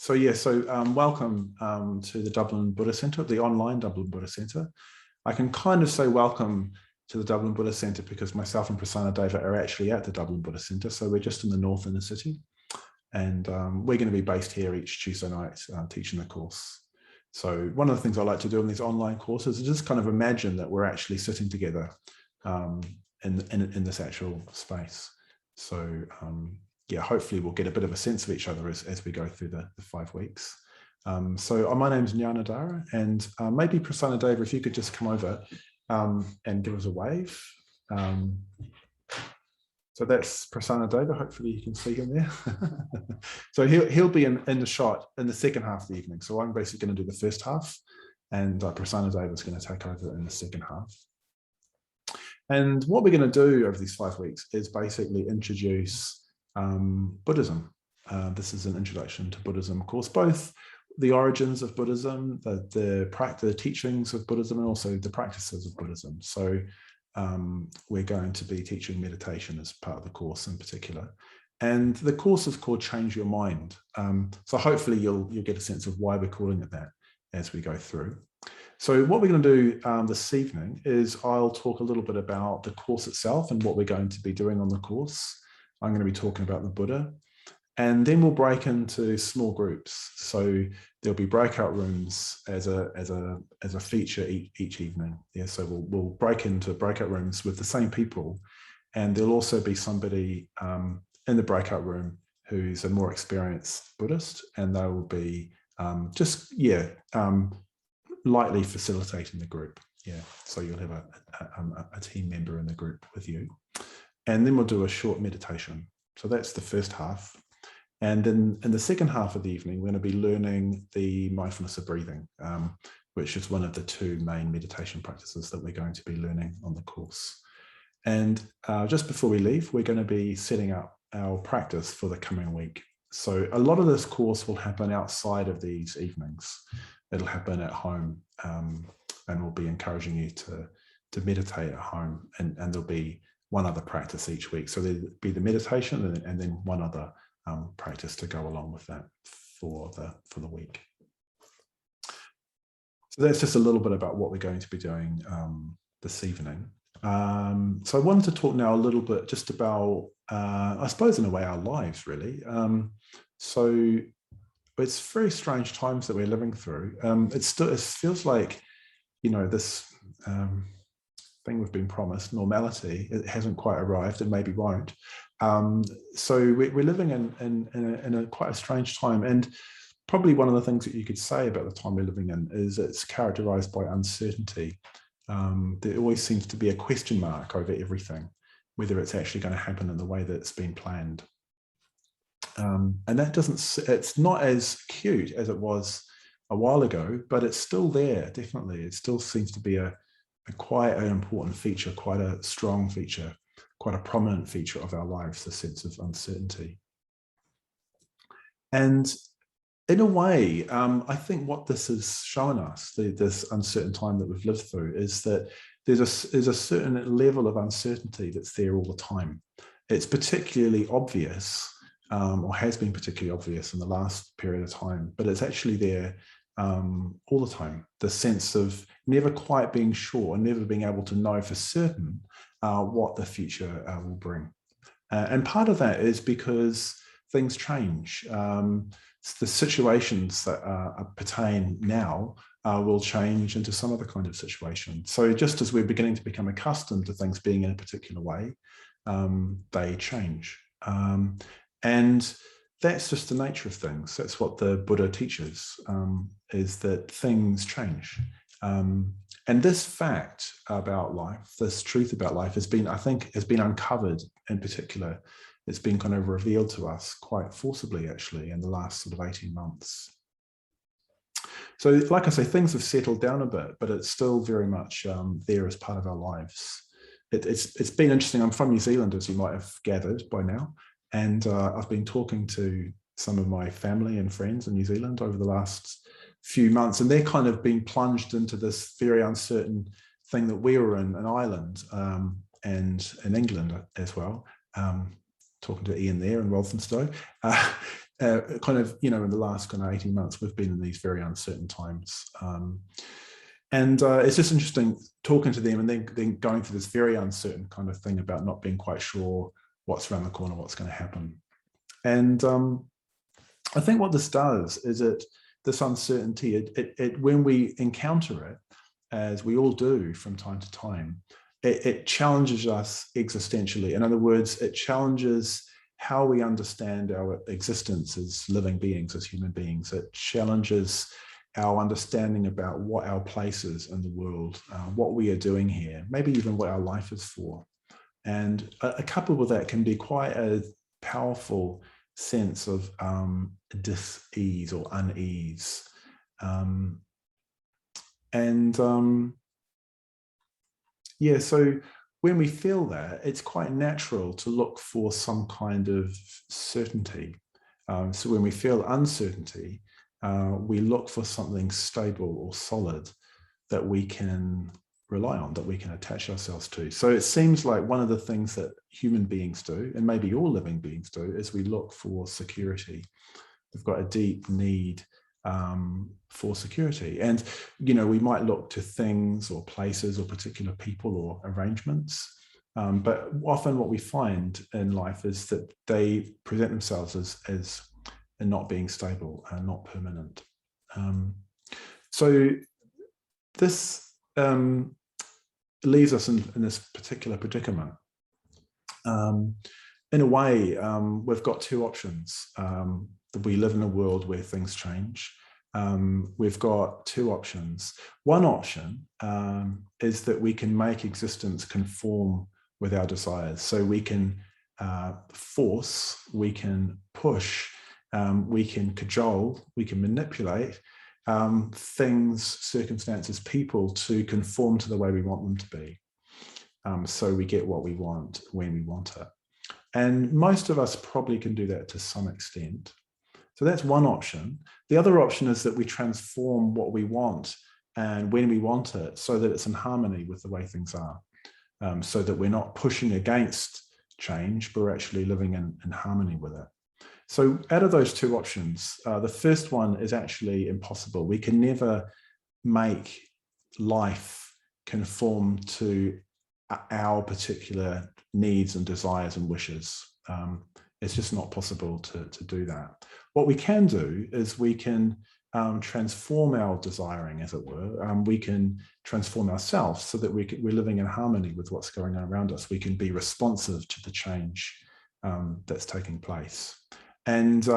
Welcome to the Dublin Buddhist Centre, the online Dublin Buddhist Centre. I can kind of say welcome to the Dublin Buddhist Centre because myself and Prasanna Deva are actually at the Dublin Buddhist Centre. So we're just in the north in the city, and we're going to be based here each Tuesday night teaching the course. So one of the things I like to do in these online courses is just kind of imagine that we're actually sitting together in this actual space. So yeah, hopefully we'll get a bit of a sense of each other as we go through the 5 weeks. So my name's Nyana Dara, and maybe Prasanna Deva, if you could just come over and give us a wave. So that's Prasanna Deva. Hopefully you can see him there. So he'll be in the shot in the second half of the evening. So I'm basically going to do the first half, and Prasanna Deva is going to take over in the second half. And what we're going to do over these 5 weeks is basically introduce Buddhism. This is an introduction to Buddhism course, both the origins of Buddhism, the teachings of Buddhism, and also the practices of Buddhism. So we're going to be teaching meditation as part of the course in particular. And the course is called Change Your Mind. So hopefully you'll get a sense of why we're calling it that as we go through. So what we're going to do this evening is I'll talk a little bit about the course itself and what we're going to be doing on the course. I'm going to be talking about the Buddha, and then we'll break into small groups. So there'll be breakout rooms as a feature each evening. Yeah, so we'll break into breakout rooms with the same people, and there'll also be somebody in the breakout room who's a more experienced Buddhist, and they will be lightly facilitating the group. Yeah, so you'll have a team member in the group with you. And then we'll do a short meditation. So that's the first half. And then in the second half of the evening, we're going to be learning the mindfulness of breathing, which is one of the 2 main meditation practices that we're going to be learning on the course. And just before we leave, we're going to be setting up our practice for the coming week. So a lot of this course will happen outside of these evenings. It'll happen at home, and we'll be encouraging you to meditate at home, and there'll be one other practice each week. So there'll be the meditation and then one other practice to go along with that for the week. So that's just a little bit about what we're going to be doing this evening. So I wanted to talk now a little bit just about, I suppose in a way, our lives really. So it's very strange times that we're living through. It feels like, this thing we've been promised, normality, it hasn't quite arrived and maybe won't. So we're living in a quite a strange time, and probably one of the things that you could say about the time we're living in is it's characterized by uncertainty. There always seems to be a question mark over everything, whether it's actually going to happen in the way that it's been planned. And it's not as cute as it was a while ago, but it's still there, definitely. It still seems to be quite an important feature, quite a strong feature, quite a prominent feature of our lives, the sense of uncertainty. And in a way, I think what this has shown us, this uncertain time that we've lived through, is that there's a certain level of uncertainty that's there all the time. It's particularly obvious, or has been particularly obvious in the last period of time, but it's actually there all the time. The sense of never quite being sure, never being able to know for certain what the future will bring. And part of that is because things change. The situations that pertain now will change into some other kind of situation. So just as we're beginning to become accustomed to things being in a particular way, they change. And that's just the nature of things. That's what the Buddha teaches, is that things change. And this fact about life, this truth about life has been uncovered in particular. It's been kind of revealed to us quite forcibly, actually, in the last sort of 18 months. So like I say, things have settled down a bit, but it's still very much there as part of our lives. It's been interesting. I'm from New Zealand, as you might have gathered by now. And I've been talking to some of my family and friends in New Zealand over the last few months, and they're kind of been plunged into this very uncertain thing that we were in Ireland and in England as well. Talking to Ian there in Walthamstow. kind of, in the last kind of 18 months, we've been in these very uncertain times. And it's just interesting talking to them and then going through this very uncertain kind of thing about not being quite sure what's around the corner, what's going to happen. And I think what this does is this uncertainty, when we encounter it, as we all do from time to time, it challenges us existentially. In other words, it challenges how we understand our existence as living beings, as human beings. It challenges our understanding about what our place is in the world, what we are doing here, maybe even what our life is for. And a couple with that can be quite a powerful sense of dis-ease or unease. Yeah, so when we feel that, it's quite natural to look for some kind of certainty. So when we feel uncertainty, we look for something stable or solid that we can rely on, that we can attach ourselves to. So it seems like one of the things that human beings do, and maybe all living beings do, is we look for security. We've got a deep need for security. And, we might look to things or places or particular people or arrangements. But often what we find in life is that they present themselves as not being stable and not permanent. So this leaves us in this particular predicament. In a way, we've got two options. That we live in a world where things change. We've got two options. One option is that we can make existence conform with our desires. So we can force, we can push, we can cajole, we can manipulate things, circumstances, people to conform to the way we want them to be. So we get what we want when we want it. And most of us probably can do that to some extent. So that's one option. The other option is that we transform what we want and when we want it so that it's in harmony with the way things are. So that we're not pushing against change, but we're actually living in harmony with it. So out of those two options, the first one is actually impossible. We can never make life conform to our particular needs and desires and wishes. It's just not possible to do that. What we can do is we can transform our desiring, as it were. We can transform ourselves so that we're living in harmony with what's going on around us. We can be responsive to the change that's taking place. And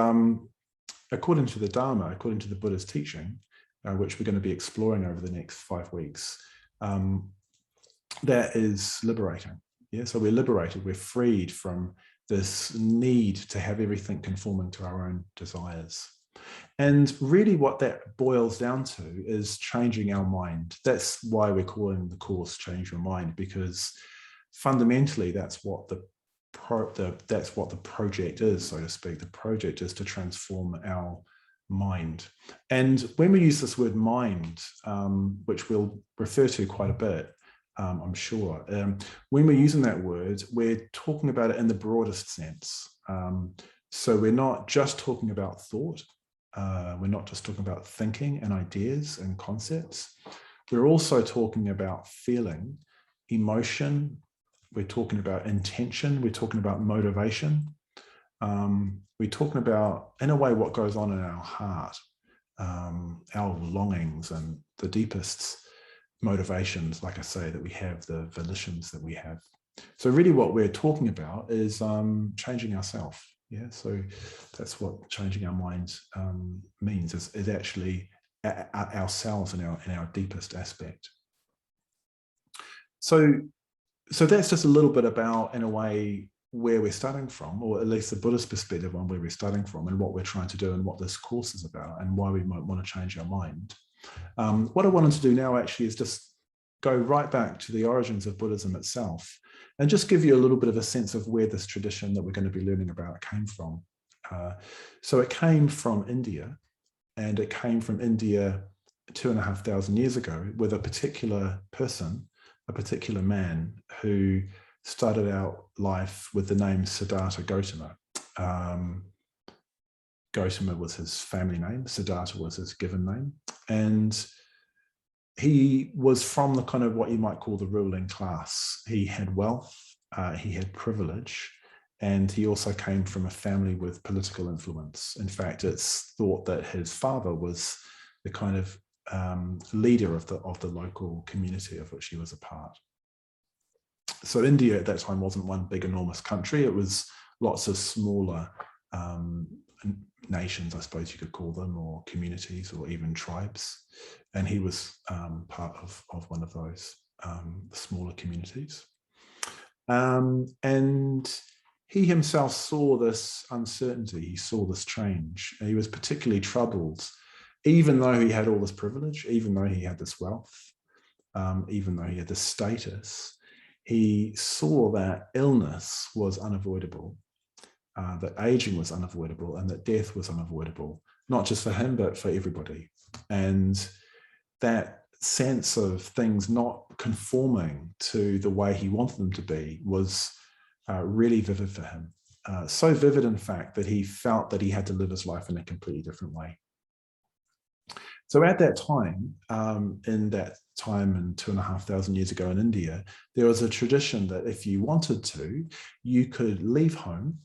according to the Dharma, according to the Buddha's teaching, which we're going to be exploring over the next 5 weeks, that is liberating. Yeah, so we're liberated, we're freed from this need to have everything conforming to our own desires. And really what that boils down to is changing our mind. That's why we're calling the course Change Your Mind, because fundamentally that's what the project is, so to speak. The project is to transform our mind. And when we use this word mind, which we'll refer to quite a bit, I'm sure, when we're using that word, we're talking about it in the broadest sense. So we're not just talking about thought. We're not just talking about thinking and ideas and concepts. We're also talking about feeling, emotion. We're talking about intention. We're talking about motivation. We're talking about, in a way, what goes on in our heart, our longings and the deepest motivations, like I say, that we have, the volitions that we have. So really what we're talking about is changing ourselves. Yeah, so that's what changing our minds means, is actually ourselves in our deepest aspect. So that's just a little bit about, in a way, where we're starting from, or at least the Buddhist perspective on where we're starting from and what we're trying to do and what this course is about and why we might want to change our mind. What I wanted to do now actually is just go right back to the origins of Buddhism itself and just give you a little bit of a sense of where this tradition that we're going to be learning about came from. So it came from India, and it came from India 2,500 years ago with a particular person, a particular man who started out life with the name Siddhartha Gautama. Gautama was his family name, Siddhartha was his given name, and he was from the kind of what you might call the ruling class. He had wealth, he had privilege, and he also came from a family with political influence. In fact, it's thought that his father was the kind of leader of the local community of which he was a part. So India at that time wasn't one big enormous country. It was lots of smaller nations, I suppose you could call them, or communities, or even tribes. And he was part of one of those smaller communities. And he himself saw this uncertainty, he saw this change. And he was particularly troubled, even though he had all this privilege, even though he had this wealth, even though he had this status. He saw that illness was unavoidable, that aging was unavoidable, and that death was unavoidable, not just for him, but for everybody. And that sense of things not conforming to the way he wanted them to be was really vivid for him. So vivid, in fact, that he felt that he had to live his life in a completely different way. So at that time, in that time and 2,500 years ago in India, there was a tradition that if you wanted to, you could leave home,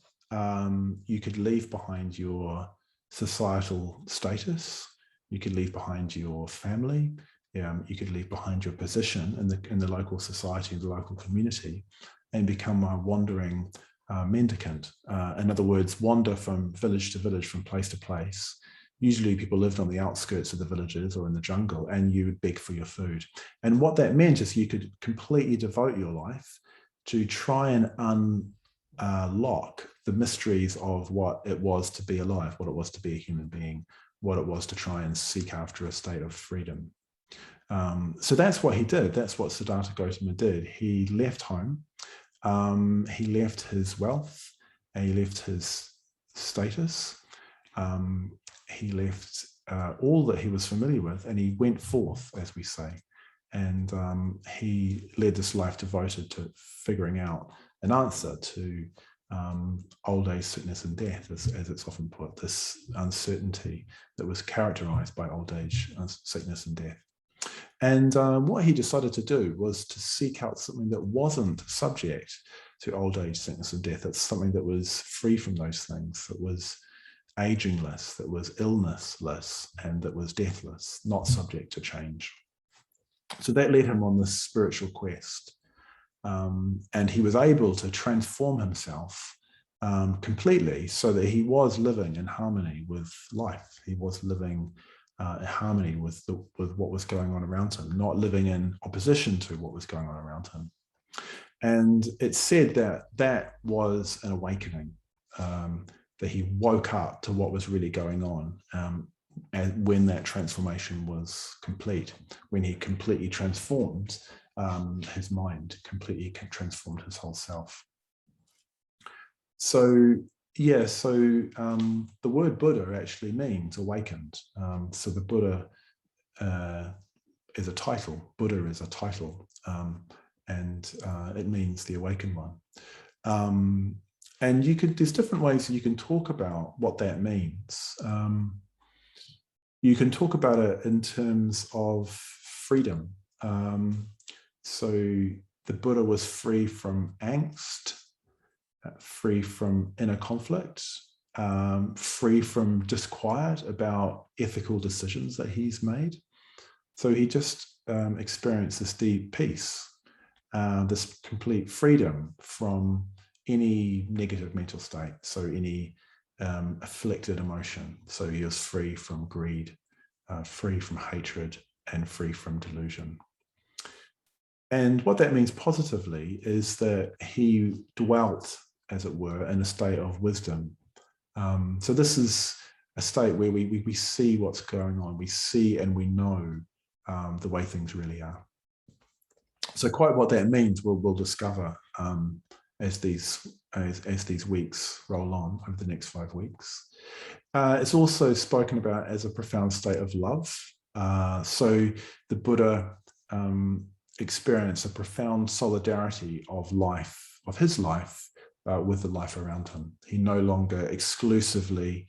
you could leave behind your societal status, you could leave behind your family, you could leave behind your position in the local society, the local community, and become a wandering mendicant. In other words, wander from village to village, from place to place. Usually people lived on the outskirts of the villages or in the jungle, and you would beg for your food. And what that meant is you could completely devote your life to try and unlock the mysteries of what it was to be alive, what it was to be a human being, what it was to try and seek after a state of freedom. So that's what he did. That's what Siddhartha Gautama did. He left home, he left his wealth, and he left his status. He left all that he was familiar with, and he went forth, as we say. And he led this life devoted to figuring out an answer to old age, sickness, and death, as it's often put, this uncertainty that was characterized by old age, sickness, and death. And what he decided to do was to seek out something that wasn't subject to old age, sickness, and death. It's something that was free from those things, that was agingless, that was illnessless, and that was deathless, not subject to change. So that led him on this spiritual quest. And he was able to transform himself completely so that he was living in harmony with life. He was living in harmony with what was going on around him, not living in opposition to what was going on around him. And it's said that that was an awakening, that he woke up to what was really going on, and when that transformation was complete, when he completely transformed his mind, completely transformed his whole self. So yeah, so the word Buddha actually means awakened. So the Buddha is a title. Buddha is a title, and it means the awakened one. And there's different ways you can talk about what that means. You can talk about it in terms of freedom. So the Buddha was free from angst, free from inner conflict, free from disquiet about ethical decisions that he's made. So he just experienced this deep peace, this complete freedom from any negative mental state, so any afflicted emotion. So he was free from greed, free from hatred, and free from delusion. And what that means positively is that he dwelt, as it were, in a state of wisdom. So this is a state where we see what's going on. We see and we know the way things really are. So quite what that means we'll discover as these weeks roll on over the next 5 weeks. It's also spoken about as a profound state of love. So the Buddha experienced a profound solidarity of life, of his life, with the life around him. He no longer exclusively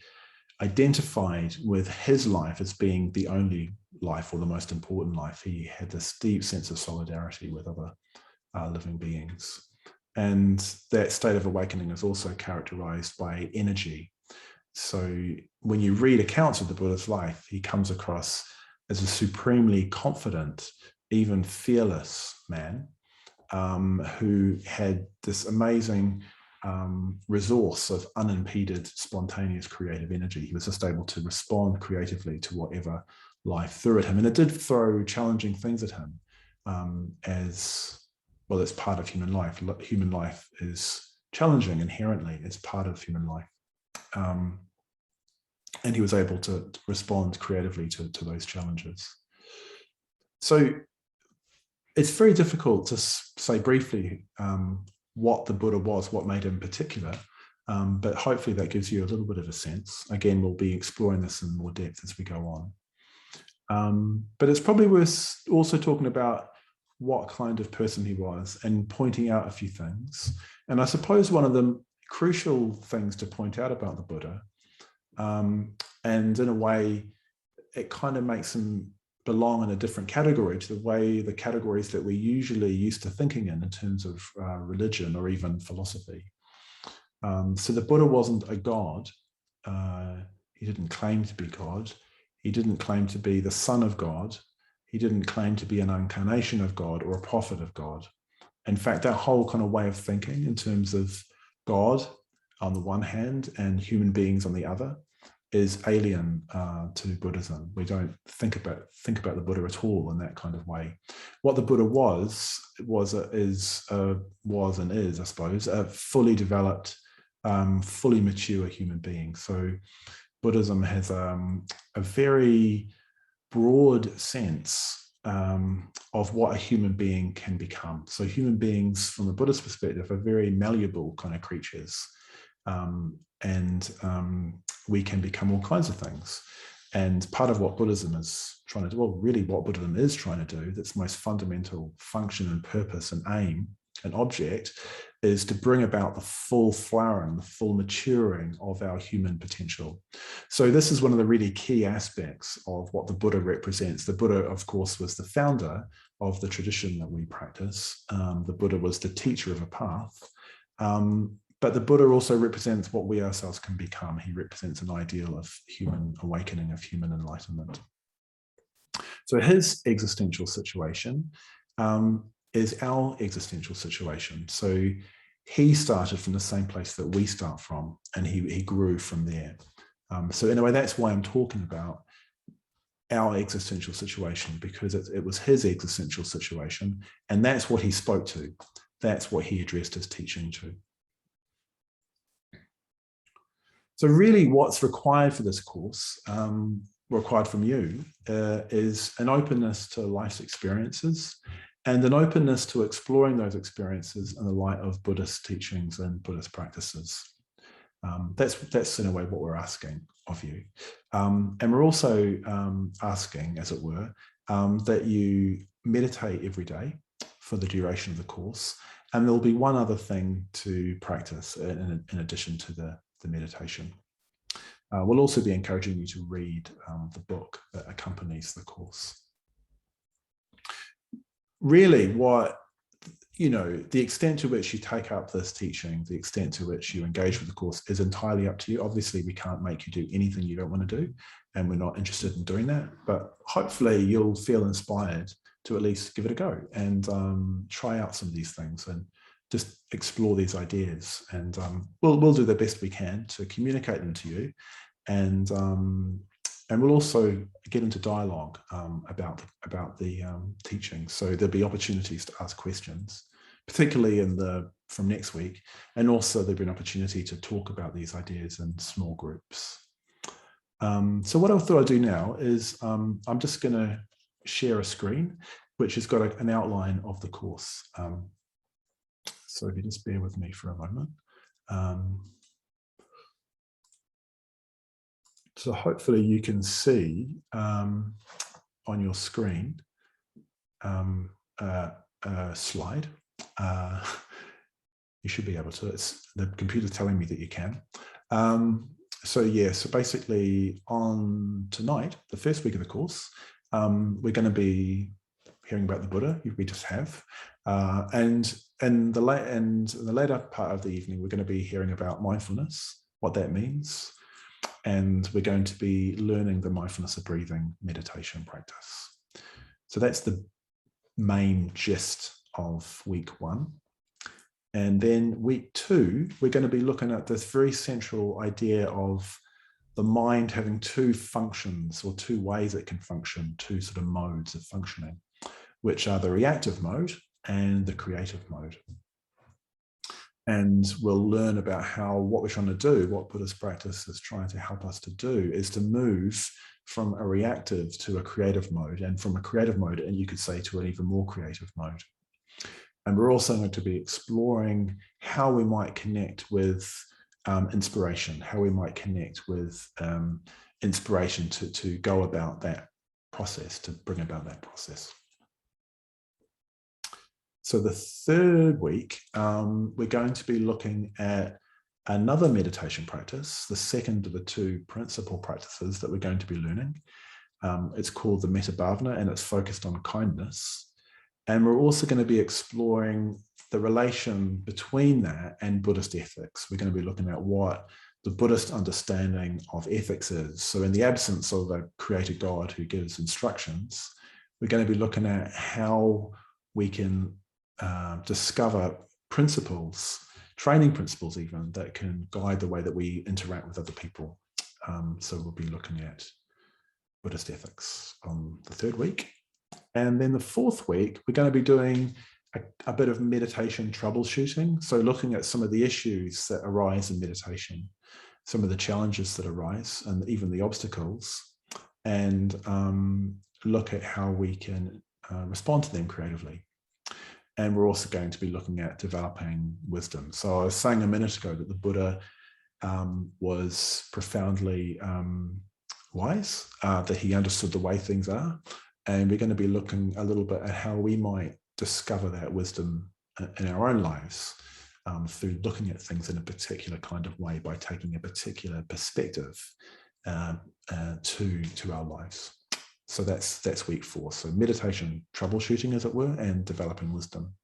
identified with his life as being the only life or the most important life. He had this deep sense of solidarity with other living beings. And that state of awakening is also characterized by energy. So when you read accounts of the Buddha's life, he comes across as a supremely confident, even fearless man who had this amazing resource of unimpeded, spontaneous creative energy. He was just able to respond creatively to whatever life threw at him. And it did throw challenging things at him as well. It's part of human life. Human life is challenging inherently. It's part of human life. And he was able to respond creatively to those challenges. So it's very difficult to say briefly what the Buddha was, what made him particular, but hopefully that gives you a little bit of a sense. Again, we'll be exploring this in more depth as we go on. But it's probably worth also talking about what kind of person he was and pointing out a few things. And I suppose one of the crucial things to point out about the Buddha, and in a way, it kind of makes him belong in a different category to the way the categories that we're usually used to thinking in terms of religion or even philosophy. So the Buddha wasn't a god. He didn't claim to be God. He didn't claim to be the son of God. He didn't claim to be an incarnation of God or a prophet of God. In fact, that whole kind of way of thinking in terms of God on the one hand and human beings on the other is alien to Buddhism. We don't think about the Buddha at all in that kind of way. What the Buddha was and is, I suppose, a fully developed, fully mature human being. So Buddhism has a very broad sense of what a human being can become. So human beings, from a Buddhist perspective, are very malleable kind of creatures. And we can become all kinds of things. And part of what Buddhism is trying to do, well, really what Buddhism is trying to do, that's most fundamental function and purpose and aim and object, is to bring about the full flowering, the full maturing of our human potential. So this is one of the really key aspects of what the Buddha represents. The Buddha, of course, was the founder of the tradition that we practice. The Buddha was the teacher of a path. But the Buddha also represents what we ourselves can become. He represents an ideal of human awakening, of human enlightenment. So his existential situation is our existential situation. So he started from the same place that we start from, and he grew from there. So in a way, that's why I'm talking about our existential situation, because it was his existential situation, and that's what he spoke to. That's what he addressed his teaching to. So really what's required for this course, required from you, is an openness to life's experiences and an openness to exploring those experiences in the light of Buddhist teachings and Buddhist practices. That's in a way what we're asking of you. And we're also asking, as it were, that you meditate every day for the duration of the course. And there'll be one other thing to practice in addition to the meditation. We'll also be encouraging you to read the book that accompanies the course. Really, the extent to which you take up this teaching, the extent to which you engage with the course is entirely up to you. Obviously, we can't make you do anything you don't want to do, and we're not interested in doing that. But hopefully you'll feel inspired to at least give it a go and try out some of these things and just explore these ideas. And we'll do the best we can to communicate them to you. And we'll also get into dialogue about the teaching. So there'll be opportunities to ask questions, particularly from next week. And also there'll be an opportunity to talk about these ideas in small groups. So what I thought I'd do now is I'm just going to share a screen, which has got an outline of the course. So if you just bear with me for a moment. So hopefully you can see on your screen a slide. You should be able to. It's the computer's telling me that you can. So basically on tonight, the first week of the course, we're going to be hearing about the Buddha. We just have, and in the later part of the evening, we're going to be hearing about mindfulness, what that means, and we're going to be learning the mindfulness of breathing meditation practice. So that's the main gist of week 1. And then week 2, we're going to be looking at this very central idea of the mind having 2 functions, or 2 ways it can function, 2 sort of modes of functioning, which are the reactive mode and the creative mode. And we'll learn about how what we're trying to do, what Buddhist practice is trying to help us to do, is to move from a reactive to a creative mode, and from a creative mode, and you could say, to an even more creative mode. And we're also going to be exploring how we might connect with inspiration, how we might connect with inspiration to go about that process, to bring about that process. So the third week, we're going to be looking at another meditation practice, the second of the 2 principal practices that we're going to be learning. It's called the Metta Bhavana, and it's focused on kindness. And we're also going to be exploring the relation between that and Buddhist ethics. We're going to be looking at what the Buddhist understanding of ethics is. So in the absence of a creator God who gives instructions, we're going to be looking at how we can discover principles, training principles even, that can guide the way that we interact with other people. So we'll be looking at Buddhist ethics on the third week. And then the fourth week, we're going to be doing a bit of meditation troubleshooting. So looking at some of the issues that arise in meditation, some of the challenges that arise, and even the obstacles, and look at how we can respond to them creatively. And we're also going to be looking at developing wisdom. So I was saying a minute ago that the Buddha was profoundly wise, that he understood the way things are. And we're going to be looking a little bit at how we might discover that wisdom in our own lives through looking at things in a particular kind of way, by taking a particular perspective to our lives. So that's week 4. So meditation, troubleshooting, as it were, and developing wisdom.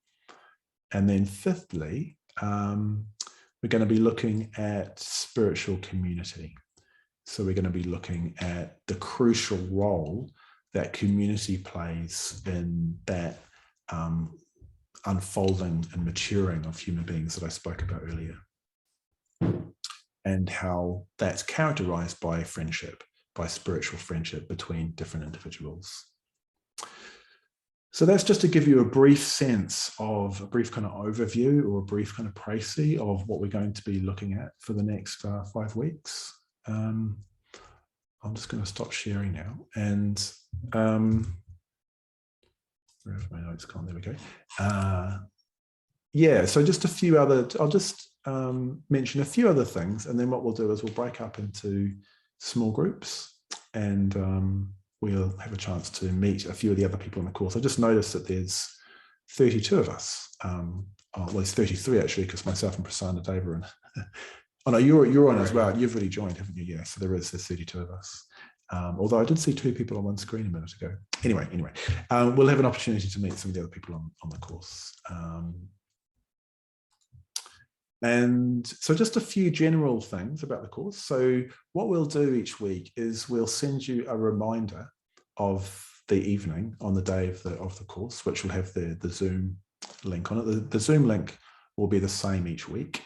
And then fifthly, we're going to be looking at spiritual community. So we're going to be looking at the crucial role that community plays in that unfolding and maturing of human beings that I spoke about earlier, and how that's characterized by friendship, by spiritual friendship between different individuals. So that's just to give you a brief sense of, a brief kind of overview, or a brief kind of précis of what we're going to be looking at for the next 5 weeks. I'm just going to stop sharing now, and where have my notes gone? There we go. Yeah, so just a few other, I'll just mention a few other things, and then what we'll do is we'll break up into small groups, and we'll have a chance to meet a few of the other people in the course. I just noticed that there's 32 of us. Well, there's 33 actually, because myself and Prasanna Deva and oh no, you're on as well. You've already joined, haven't you? Yeah, so there's 32 of us. Although I did see 2 people on one screen a minute ago. Anyway, we'll have an opportunity to meet some of the other people on the course. And so just a few general things about the course. So what we'll do each week is we'll send you a reminder of the evening on the day of the course, which will have the Zoom link on it. The Zoom link will be the same each week.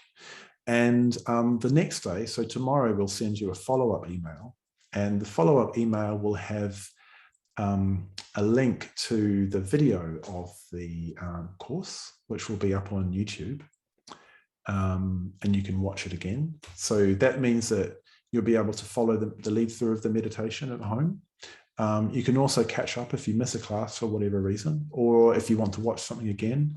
And the next day, so tomorrow, we'll send you a follow-up email. And the follow-up email will have a link to the video of the course, which will be up on YouTube. And you can watch it again. So that means that you'll be able to follow the lead through of the meditation at home. You can also catch up if you miss a class for whatever reason, or if you want to watch something again.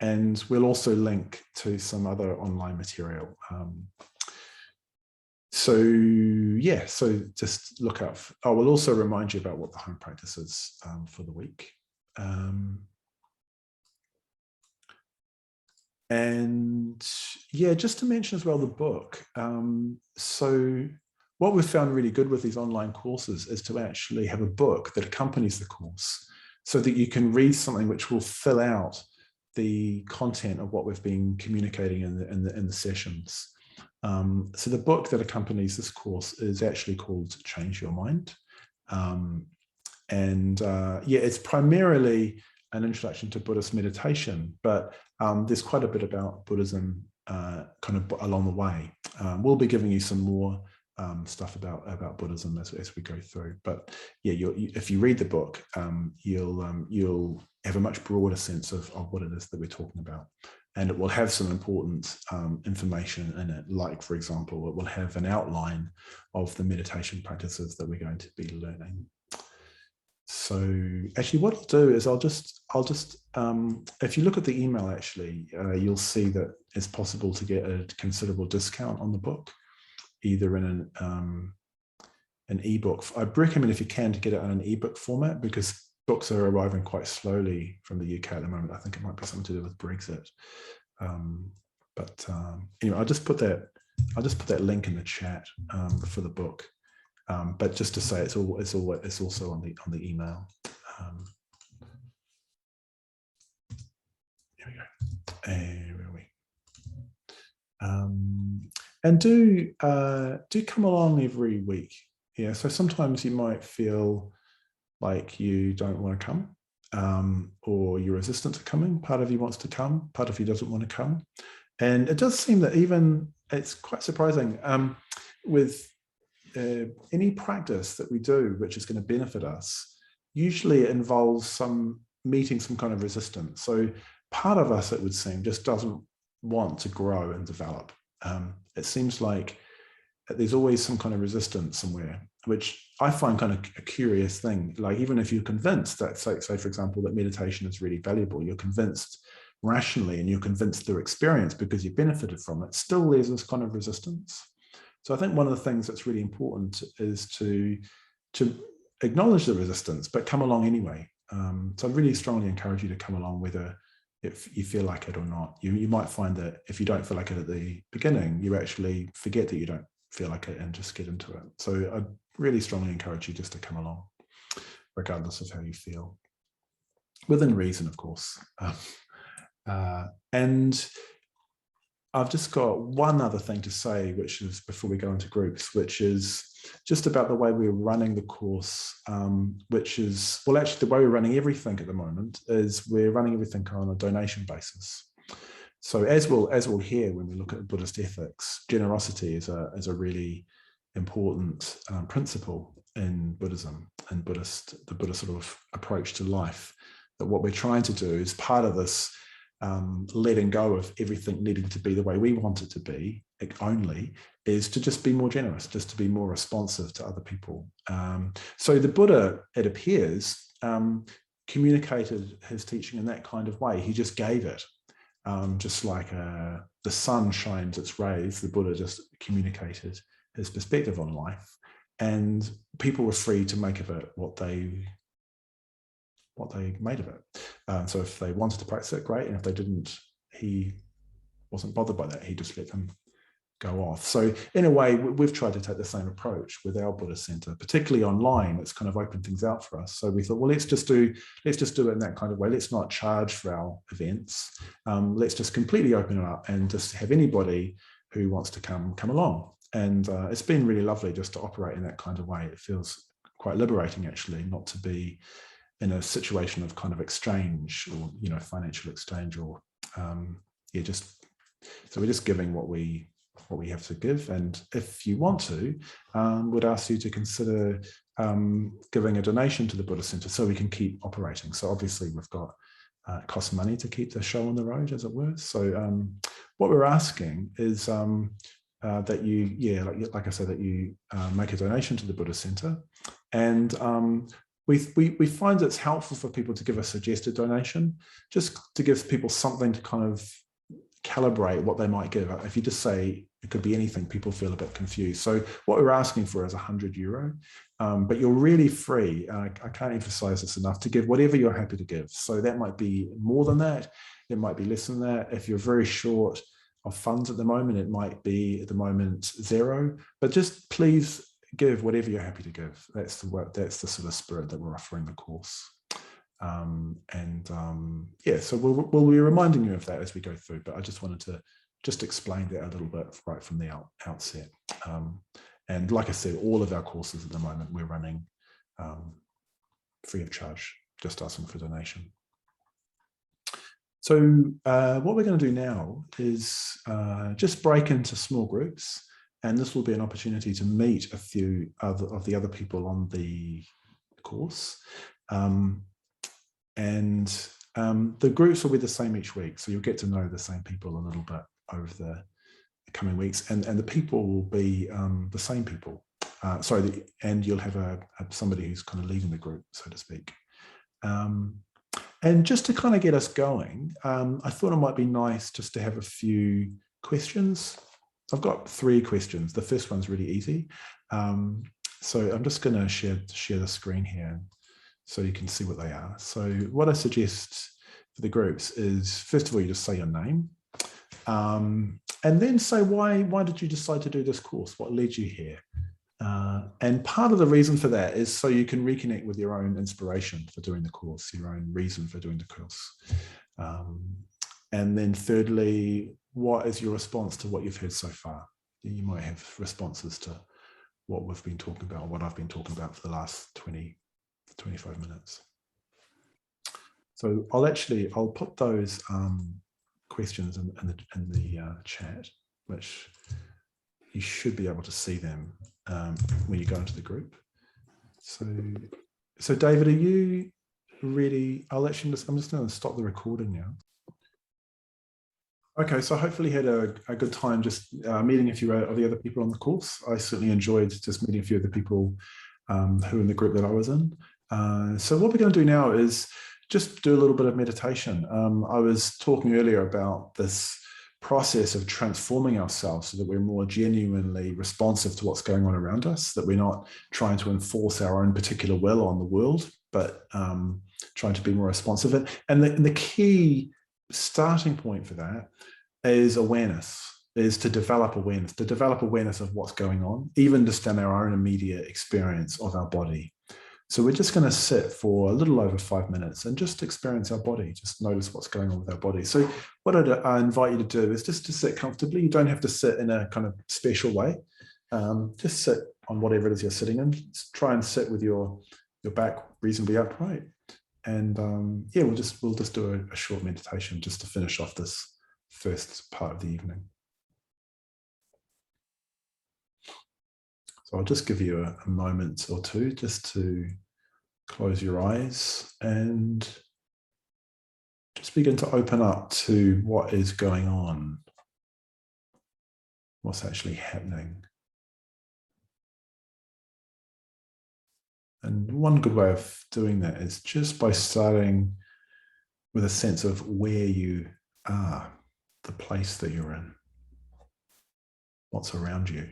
And we'll also link to some other online material. So yeah, so just look out. I will also remind you about what the home practice is for the week. And yeah, just to mention as well the book. So what we've found really good with these online courses is to actually have a book that accompanies the course so that you can read something which will fill out the content of what we've been communicating in the sessions. So the book that accompanies this course is actually called Change Your Mind. Yeah, it's primarily an introduction to Buddhist meditation, but there's quite a bit about Buddhism kind of along the way. We'll be giving you some more stuff about Buddhism as we go through. But yeah, if you read the book, you'll have a much broader sense of what it is that we're talking about. And it will have some important information in it. Like, for example, it will have an outline of the meditation practices that we're going to be learning. So actually what I'll do is I'll just if you look at the email, actually, you'll see that it's possible to get a considerable discount on the book, either in an ebook. I'd recommend, if you can, to get it in an ebook format, because books are arriving quite slowly from the UK at the moment. I think it might be something to do with Brexit. Anyway, I'll just put that link in the chat for the book. But just to say, it's also on the email. Here we go. Where are we? And do come along every week. Yeah. So sometimes you might feel like you don't want to come, or you're resistant to coming. Part of you wants to come, part of you doesn't want to come. And it does seem that it's quite surprising with any practice that we do which is going to benefit us. Usually it involves meeting some kind of resistance. So part of us, it would seem, just doesn't want to grow and develop. It seems like there's always some kind of resistance somewhere, which I find kind of a curious thing. Like, even if you're convinced that, say for example, that meditation is really valuable, you're convinced rationally and you're convinced through experience because you benefited from it, still there's this kind of resistance. So I think one of the things that's really important is to acknowledge the resistance, but come along anyway. So I really strongly encourage you to come along, whether if you feel like it or not. You might find that if you don't feel like it at the beginning, you actually forget that you don't feel like it and just get into it. So I really strongly encourage you just to come along, regardless of how you feel, within reason, of course. And I've just got one other thing to say, which is before we go into groups, which is just about the way we're running the course, which is, well, actually the way we're running everything at the moment is we're running everything on a donation basis. So as we'll hear when we look at Buddhist ethics, generosity is a really important principle in Buddhism and the Buddhist sort of approach to life. That what we're trying to do is part of this letting go of everything needing to be the way we want it to be only, is to just be more generous, just to be more responsive to other people. So the Buddha, it appears, communicated his teaching in that kind of way. He just gave it. Just like the sun shines its rays, the Buddha just communicated his perspective on life, and people were free to make of it what they made of it. So if they wanted to practice it, great, and if they didn't, he wasn't bothered by that. He just let them go off. So in a way, we've tried to take the same approach with our Buddhist Centre, particularly online. It's kind of opened things out for us. So we thought, well, let's just do it in that kind of way. Let's not charge for our events. Let's just completely open it up and just have anybody who wants to come along. And it's been really lovely just to operate in that kind of way. It feels quite liberating, actually, not to be in a situation of kind of exchange, or financial exchange, or so we're just giving what we have to give. And if you want to, would ask you to consider giving a donation to the Buddhist Centre so we can keep operating. So obviously we've got it costs money to keep the show on the road, as it were. So what we're asking is that you, like I said, that you make a donation to the Buddhist Centre. And we find it's helpful for people to give a suggested donation, just to give people something to kind of calibrate what they might give. If you just say it could be anything, people feel a bit confused. So what we're asking for is €100, but you're really free. I can't emphasize this enough, to give whatever you're happy to give. So that might be more than that. It might be less than that. If you're very short of funds at the moment, it might be at the moment zero, but just please give whatever you're happy to give. That's the sort of spirit that we're offering the course. Yeah, so we'll be reminding you of that as we go through, but I just wanted to just explain that a little bit right from the outset. And like I said, all of our courses at the moment we're running free of charge, just asking for donation. So what we're going to do now is just break into small groups, and this will be an opportunity to meet a few of the other people on the course. The groups will be the same each week, so you'll get to know the same people a little bit over the coming weeks, and the people will be the same people. And you'll have somebody who's kind of leading the group, so to speak. And just to kind of get us going, I thought it might be nice just to have a few questions. I've got 3 questions. The first one's really easy. So I'm just going to share the screen here so you can see what they are. So what I suggest for the groups is, first of all, you just say your name, and then say why did you decide to do this course? What led you here? And part of the reason for that is so you can reconnect with your own inspiration for doing the course, your own reason for doing the course. And then thirdly, what is your response to what you've heard so far? You might have responses to what we've been talking about, what I've been talking about for the last 25 minutes. So I'll put those questions in the chat, which you should be able to see them when you go into the group. So David, are you ready? I'm just going to stop the recording now. Okay, so hopefully you had a good time just meeting a few of the other people on the course. I certainly enjoyed just meeting a few of the people who were in the group that I was in. So what we're going to do now is just do a little bit of meditation. I was talking earlier about this process of transforming ourselves so that we're more genuinely responsive to what's going on around us, that we're not trying to enforce our own particular will on the world, but trying to be more responsive. And the key starting point for that is awareness, is to develop awareness of what's going on, even just in our own immediate experience of our body. So we're just going to sit for a little over 5 minutes and just experience our body, just notice what's going on with our body. So what I invite you to do is just to sit comfortably. You don't have to sit in a kind of special way. Just sit on whatever it is you're sitting in. Just try and sit with your back reasonably upright. And yeah, we'll just do a short meditation just to finish off this first part of the evening. So I'll just give you a moment or two just to close your eyes and just begin to open up to what is going on, what's actually happening. And one good way of doing that is just by starting with a sense of where you are, the place that you're in, what's around you.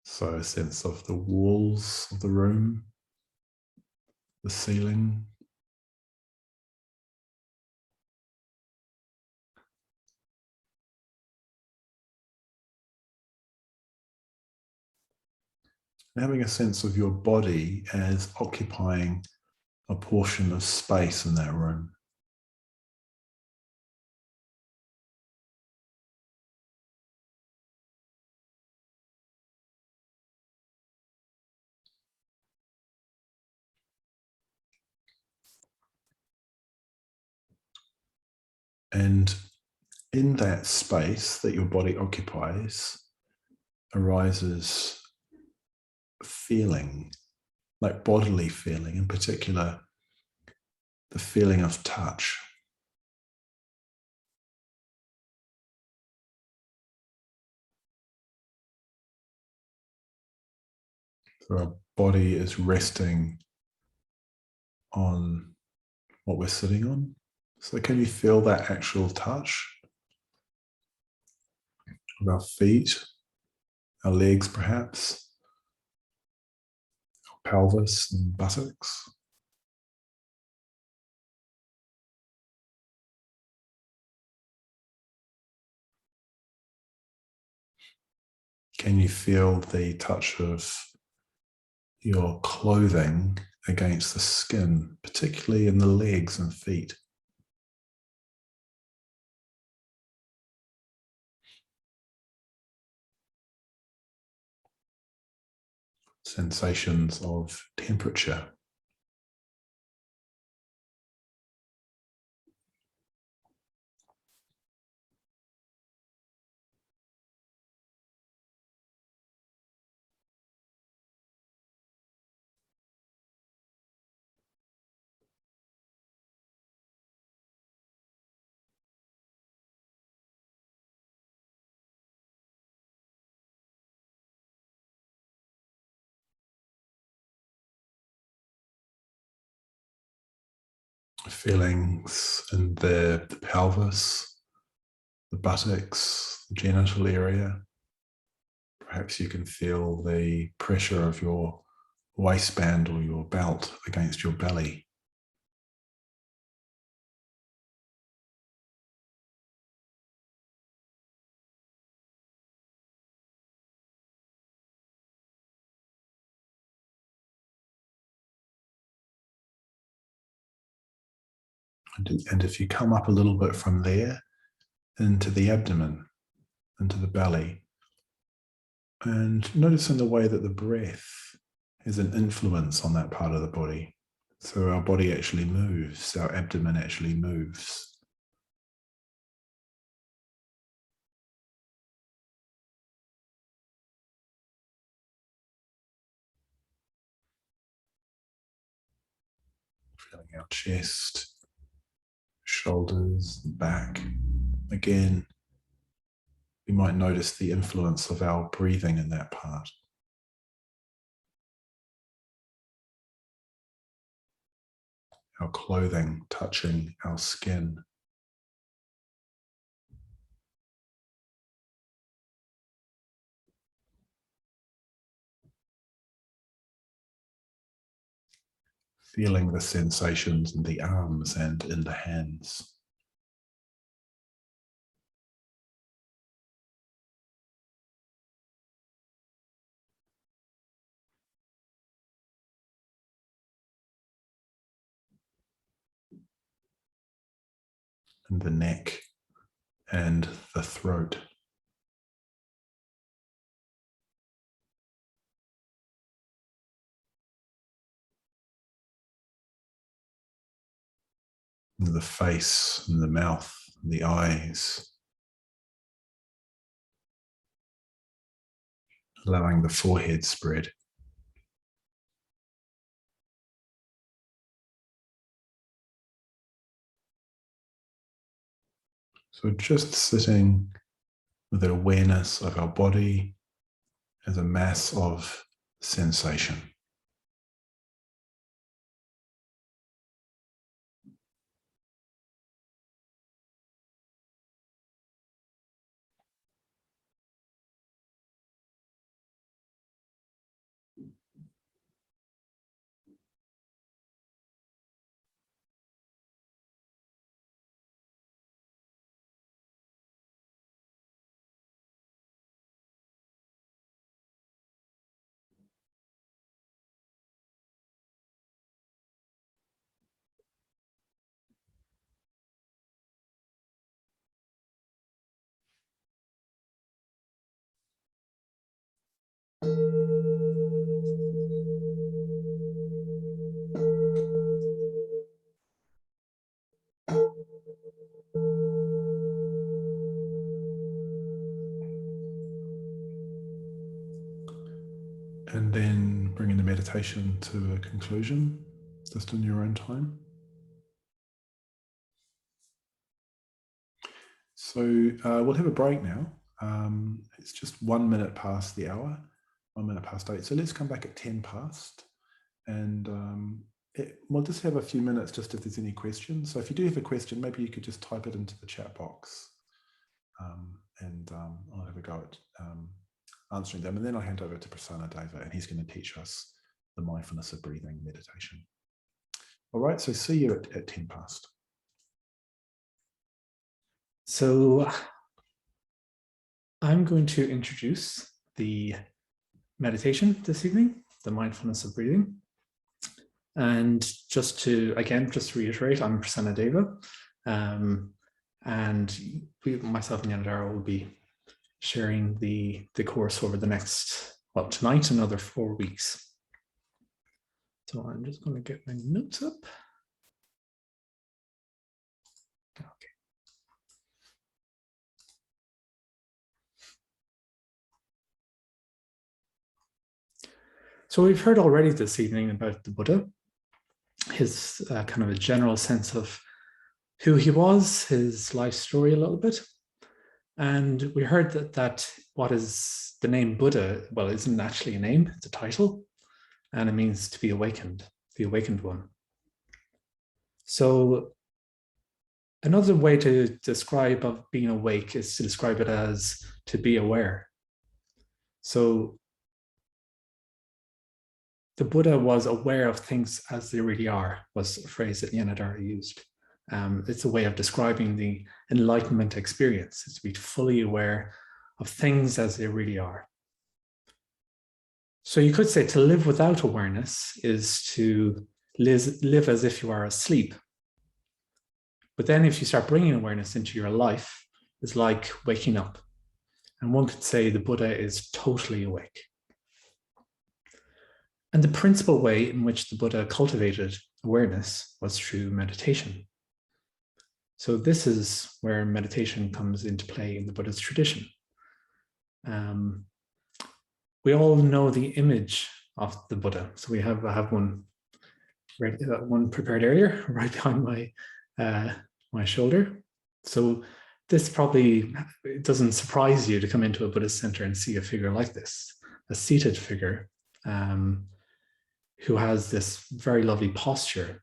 So a sense of the walls of the room, the ceiling, and having a sense of your body as occupying a portion of space in that room. And in that space that your body occupies arises feeling, like bodily feeling, in particular, the feeling of touch. So our body is resting on what we're sitting on. So can you feel that actual touch of our feet, our legs perhaps, our pelvis and buttocks? Can you feel the touch of your clothing against the skin, particularly in the legs and feet? Sensations of temperature. Feelings in the pelvis, the buttocks, the genital area. Perhaps you can feel the pressure of your waistband or your belt against your belly. And if you come up a little bit from there into the abdomen, into the belly, and noticing the way that the breath has an influence on that part of the body. So our body actually moves, our abdomen actually moves. Feeling our chest, shoulders, back. Again, we might notice the influence of our breathing in that part. Our clothing touching our skin. Feeling the sensations in the arms and in the hands. And the neck and the throat. And the face and the mouth and the eyes. Allowing the forehead spread. So just sitting with an awareness of our body as a mass of sensation. And then bringing the meditation to a conclusion, just in your own time. So we'll have a break now. It's just 1 minute past the hour, 1 minute past 8. So let's come back at 10 past. And we'll just have a few minutes just if there's any questions. So if you do have a question, maybe you could just type it into the chat box. And I'll have a go at answering them. And then I'll hand over to Prasanna Deva, and he's going to teach us the mindfulness of breathing meditation. All right, so see you at 10 past. So I'm going to introduce the meditation this evening, the mindfulness of breathing. And just to reiterate, I'm Prasanna Deva. And myself and Yanadara will be sharing the course over the next, well, tonight, another 4 weeks. So I'm just going to get my notes up. Okay. So we've heard already this evening about the Buddha, his kind of a general sense of who he was, his life story a little bit. And we heard that what is the name Buddha, well, isn't actually a name, it's a title, and it means to be awakened, the awakened one. So another way to describe of being awake is to describe it as to be aware. So the Buddha was aware of things as they really are, was a phrase that Yanadara used. It's a way of describing the enlightenment experience. It's to be fully aware of things as they really are. So you could say to live without awareness is to live as if you are asleep. But then if you start bringing awareness into your life, it's like waking up. And one could say the Buddha is totally awake. And the principal way in which the Buddha cultivated awareness was through meditation. So this is where meditation comes into play in the Buddhist tradition. We all know the image of the Buddha. So I have one prepared earlier right behind my shoulder. So this probably, it doesn't surprise you to come into a Buddhist center and see a figure like this, a seated figure who has this very lovely posture.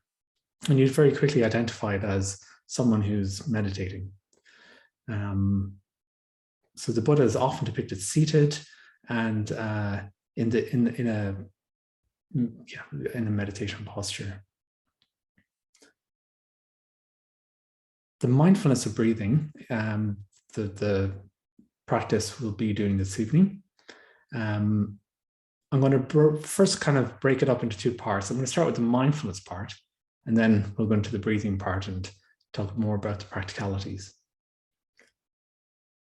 And you'd very quickly identify it as someone who's meditating. So the Buddha is often depicted seated and in a meditation posture. The mindfulness of breathing, the practice we'll be doing this evening. I'm going to first kind of break it up into two parts. I'm going to start with the mindfulness part, and then we'll go into the breathing part and talk more about the practicalities.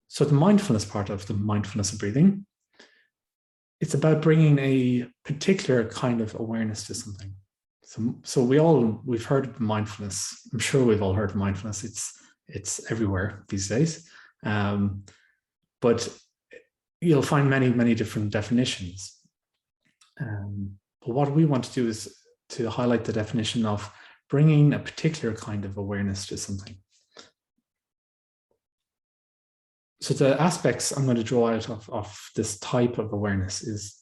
So the mindfulness part of the mindfulness of breathing, it's about bringing a particular kind of awareness to something. So we've heard of mindfulness. I'm sure we've all heard of mindfulness. It's everywhere these days. But you'll find many different definitions. But what we want to do is to highlight the definition of bringing a particular kind of awareness to something. So the aspects I'm going to draw out of this type of awareness is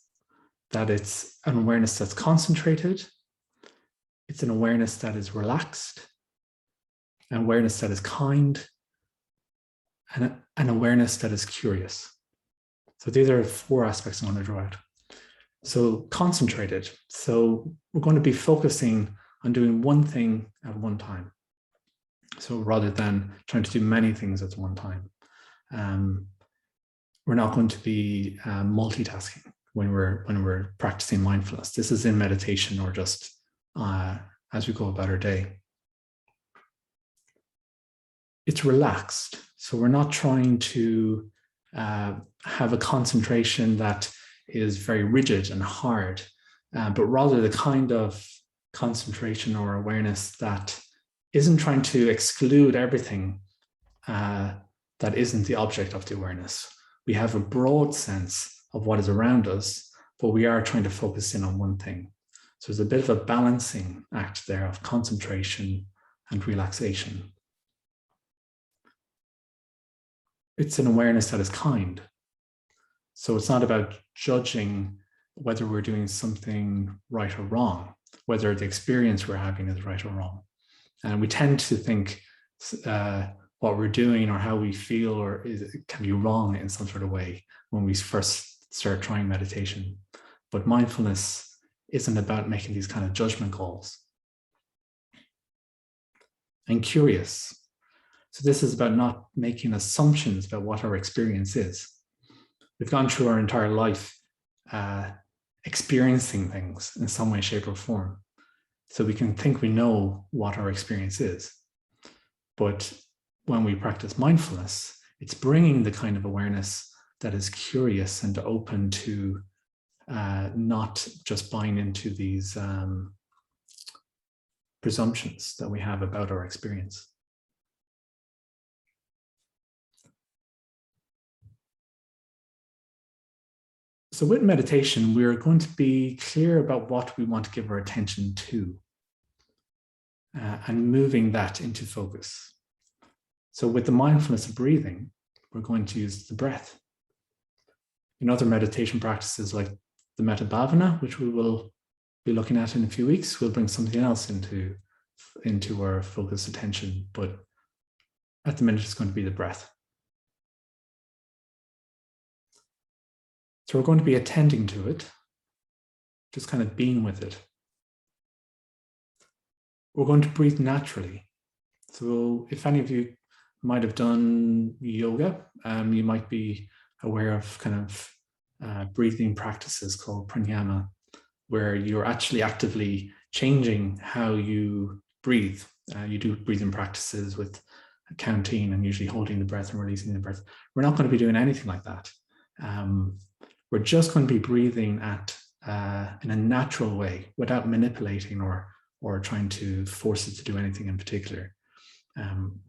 that it's an awareness that's concentrated, it's an awareness that is relaxed, an awareness that is kind, and an awareness that is curious. So these are 4 aspects I'm going to draw out. So concentrated. So we're going to be focusing on doing one thing at one time. So rather than trying to do many things at one time, we're not going to be multitasking when we're practicing mindfulness. This is in meditation or just as we go about our day. It's relaxed. So we're not trying to have a concentration that is very rigid and hard, but rather the kind of concentration or awareness that isn't trying to exclude everything that isn't the object of the awareness. We have a broad sense of what is around us, but we are trying to focus in on one thing. So there's a bit of a balancing act there of concentration and relaxation. It's an awareness that is kind. So it's not about judging whether we're doing something right or wrong, whether the experience we're having is right or wrong. And we tend to think what we're doing or how we feel can be wrong in some sort of way when we first start trying meditation. But mindfulness isn't about making these kind of judgment calls. And curious. So this is about not making assumptions about what our experience is. We've gone through our entire life experiencing things in some way, shape, or form. So we can think we know what our experience is. But when we practice mindfulness, it's bringing the kind of awareness that is curious and open to not just buying into these presumptions that we have about our experience. So with meditation, we're going to be clear about what we want to give our attention to and moving that into focus. So with the mindfulness of breathing, we're going to use the breath. In other meditation practices like the Metta Bhavana, which we will be looking at in a few weeks, we'll bring something else into our focused attention. But at the minute, it's going to be the breath. So we're going to be attending to it, just kind of being with it. We're going to breathe naturally. So if any of you might have done yoga, you might be aware of kind of breathing practices called pranayama, where you're actually actively changing how you breathe. You do breathing practices with counting and usually holding the breath and releasing the breath. We're not going to be doing anything like that. We're just going to be breathing in a natural way without manipulating or trying to force it to do anything in particular.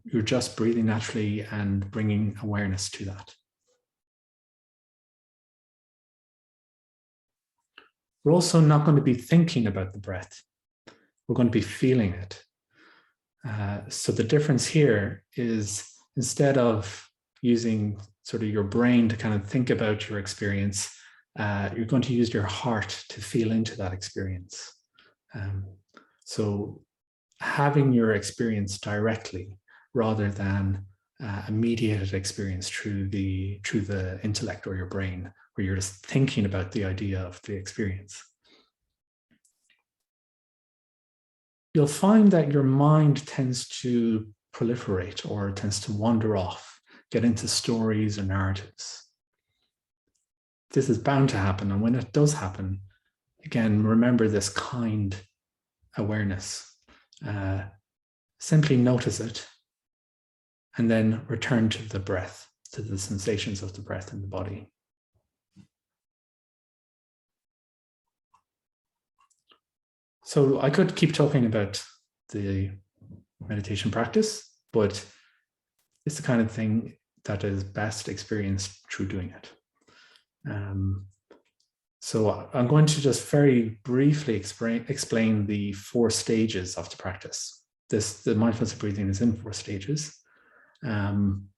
You're just breathing naturally and bringing awareness to that. We're also not going to be thinking about the breath. We're going to be feeling it. So the difference here is instead of using sort of your brain to kind of think about your experience, you're going to use your heart to feel into that experience. So having your experience directly rather than a mediated experience through the intellect or your brain, where you're just thinking about the idea of the experience. You'll find that your mind tends to proliferate or tends to wander off, get into stories or narratives. This is bound to happen, and when it does happen, again, remember this kind awareness. Simply notice it, and then return to the breath, to the sensations of the breath in the body. So I could keep talking about the meditation practice, but it's the kind of thing that is best experienced through doing it. So I'm going to just very briefly explain the 4 stages of the practice. The mindfulness of breathing is in 4 stages. And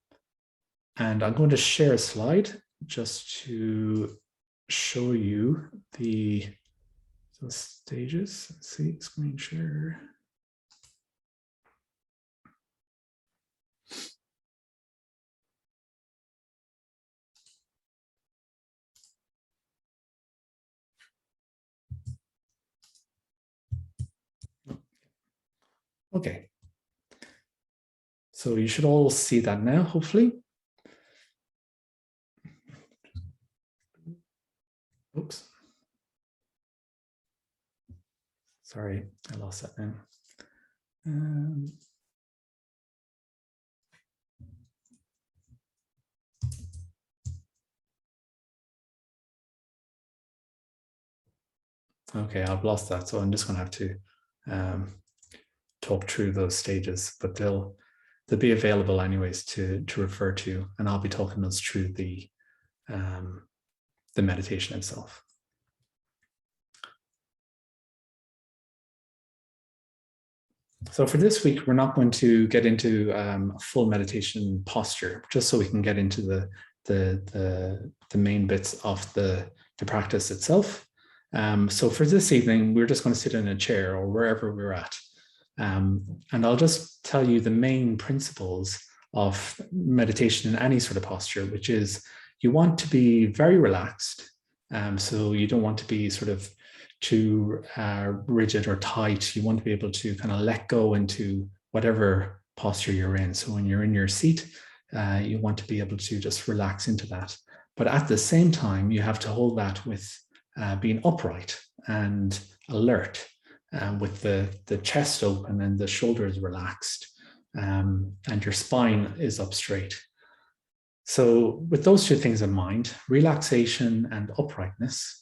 I'm going to share a slide just to show you the stages. Let's see, screen share. Okay. So you should all see that now, hopefully. Oops. Sorry, I lost that now. Okay, I've lost that, so I'm just going to have to talk through those stages, but they'll be available anyways to refer to, and I'll be talking those through the meditation itself. So for this week, we're not going to get into a full meditation posture, just so we can get into the main bits of the practice itself. So for this evening, we're just going to sit in a chair or wherever we're at. And I'll just tell you the main principles of meditation in any sort of posture, which is you want to be very relaxed. So you don't want to be sort of too rigid or tight. You want to be able to kind of let go into whatever posture you're in. So when you're in your seat, you want to be able to just relax into that. But at the same time, you have to hold that with being upright and alert, with the chest open and the shoulders relaxed, and your spine is up straight. So with those two things in mind, relaxation and uprightness,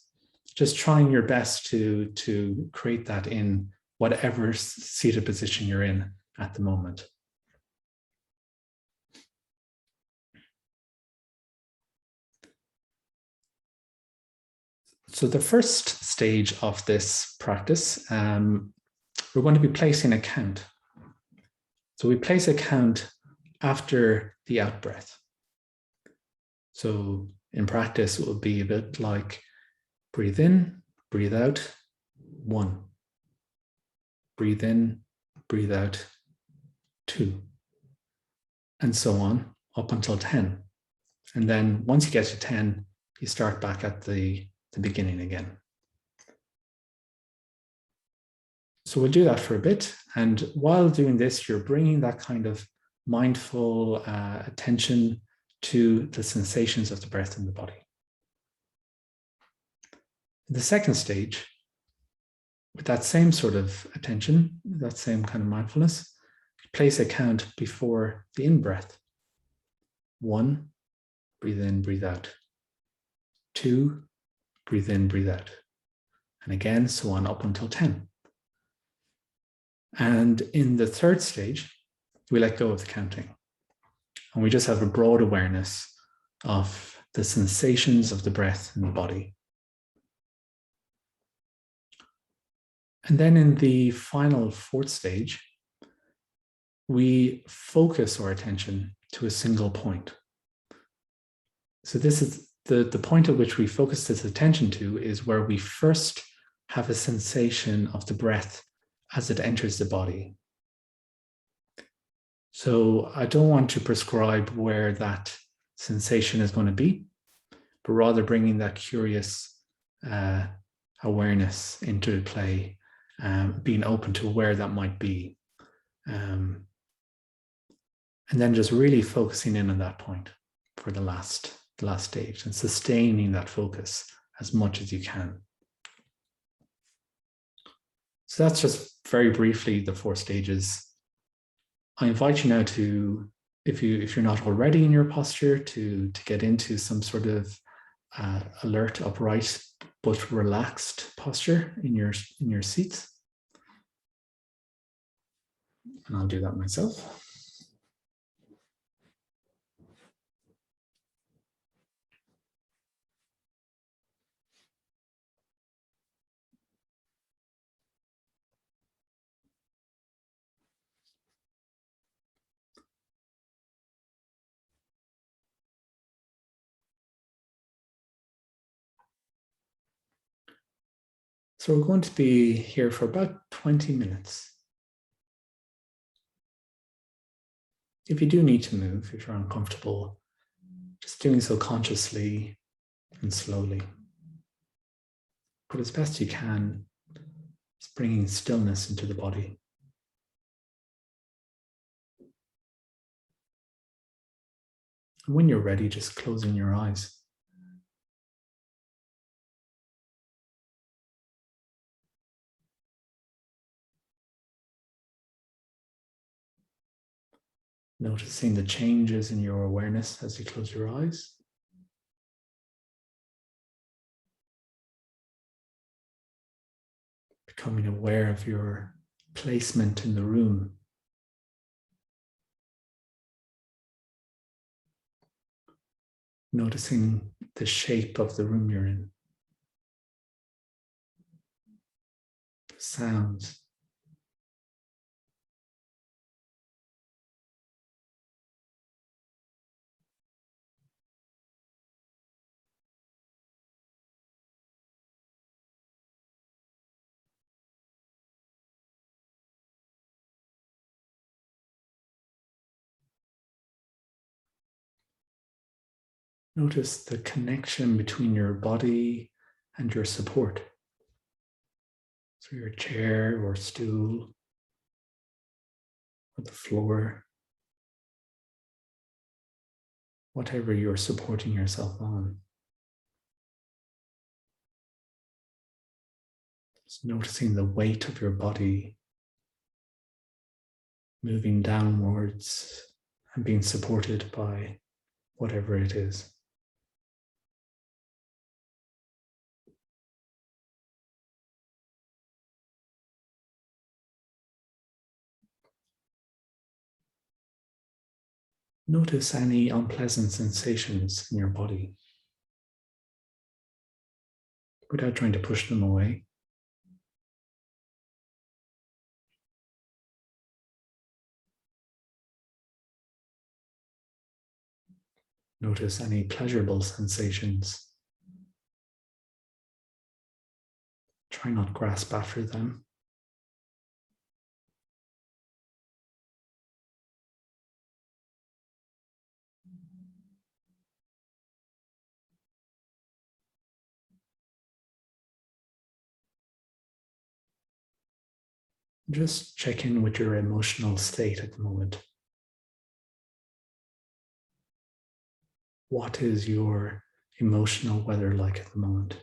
just trying your best to create that in whatever seated position you're in at the moment. So the first stage of this practice, we're going to be placing a count. So we place a count after the out breath. So in practice, it will be a bit like breathe in, breathe out, 1. Breathe in, breathe out, 2. And so on, up until 10. And then once you get to 10, you start back at the beginning again. So we'll do that for a bit. And while doing this, you're bringing that kind of mindful attention to the sensations of the breath in the body. The second stage, with that same sort of attention, that same kind of mindfulness, place a count before the in-breath. 1, breathe in, breathe out. 2, breathe in, breathe out. And again, so on up until 10. And in the third stage, we let go of the counting. And we just have a broad awareness of the sensations of the breath in the body. And then in the final fourth stage, we focus our attention to a single point. So this is the point at which we focus this attention to is where we first have a sensation of the breath as it enters the body. So I don't want to prescribe where that sensation is going to be, but rather bringing that curious awareness into play, being open to where that might be. And then just really focusing in on that point for the last stage and sustaining that focus as much as you can. So that's just very briefly the 4 stages. I invite you now to, if you're not already in your posture, to get into some sort of alert, upright, but relaxed posture in your seat. And I'll do that myself. So we're going to be here for about 20 minutes. If you do need to move, if you're uncomfortable, just doing so consciously and slowly. But as best you can, just bringing stillness into the body. And when you're ready, just closing your eyes. Noticing the changes in your awareness as you close your eyes. Becoming aware of your placement in the room. Noticing the shape of the room you're in. The sounds. Notice the connection between your body and your support. So your chair or stool or the floor, whatever you're supporting yourself on. Just noticing the weight of your body moving downwards and being supported by whatever it is. Notice any unpleasant sensations in your body without trying to push them away. Notice any pleasurable sensations. Try not grasp after them. Just check in with your emotional state at the moment. What is your emotional weather like at the moment?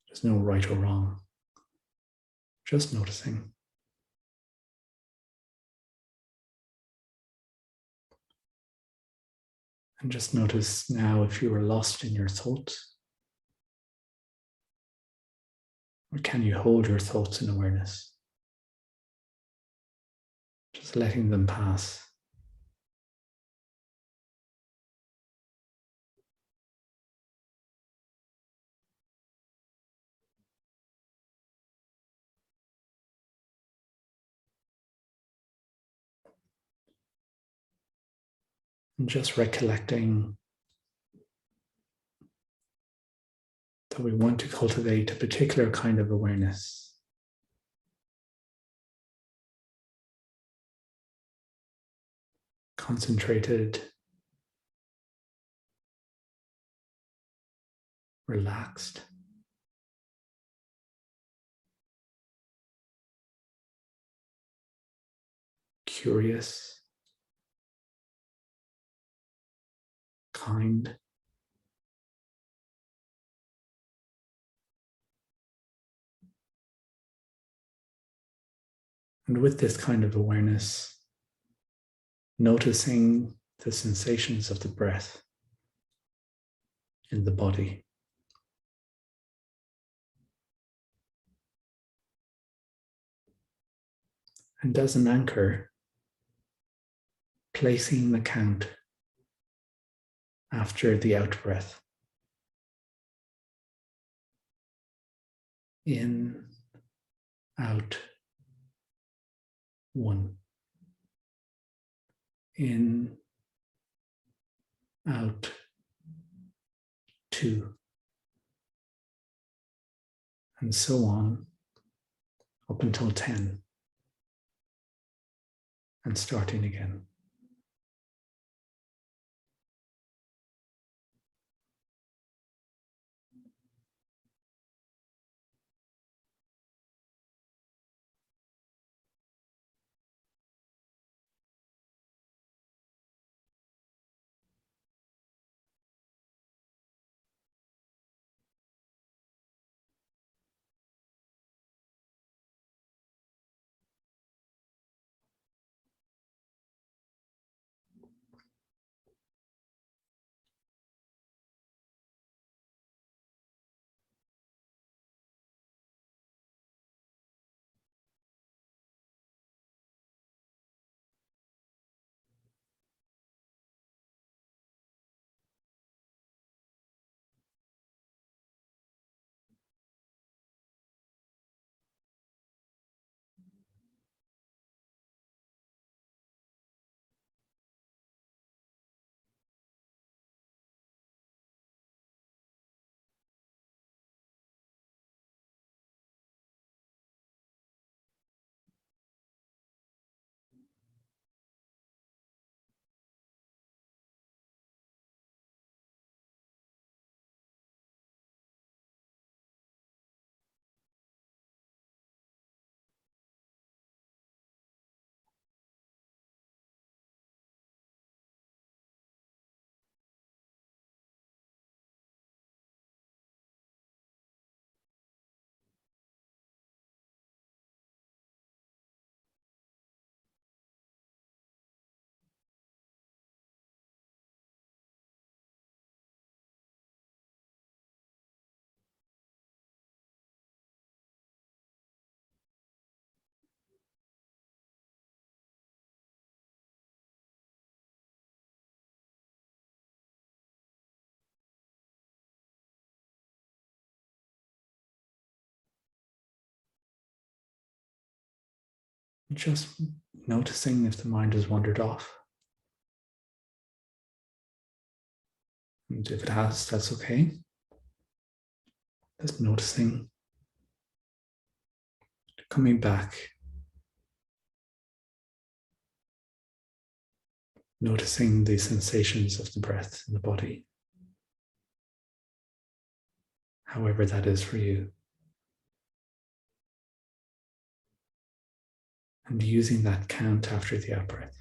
There's no right or wrong. Just noticing. And just notice now if you are lost in your thoughts, or can you hold your thoughts in awareness? Just letting them pass. And just recollecting that we want to cultivate a particular kind of awareness. Concentrated, relaxed, curious, kind. And with this kind of awareness, noticing the sensations of the breath in the body. And as an anchor, placing the count after the out breath. In, out, 1. In, out, 2. And so on up until 10. And starting again. Just noticing if the mind has wandered off. And if it has, that's okay. Just noticing, coming back, noticing the sensations of the breath in the body, however that is for you. And using that count after the out-breath.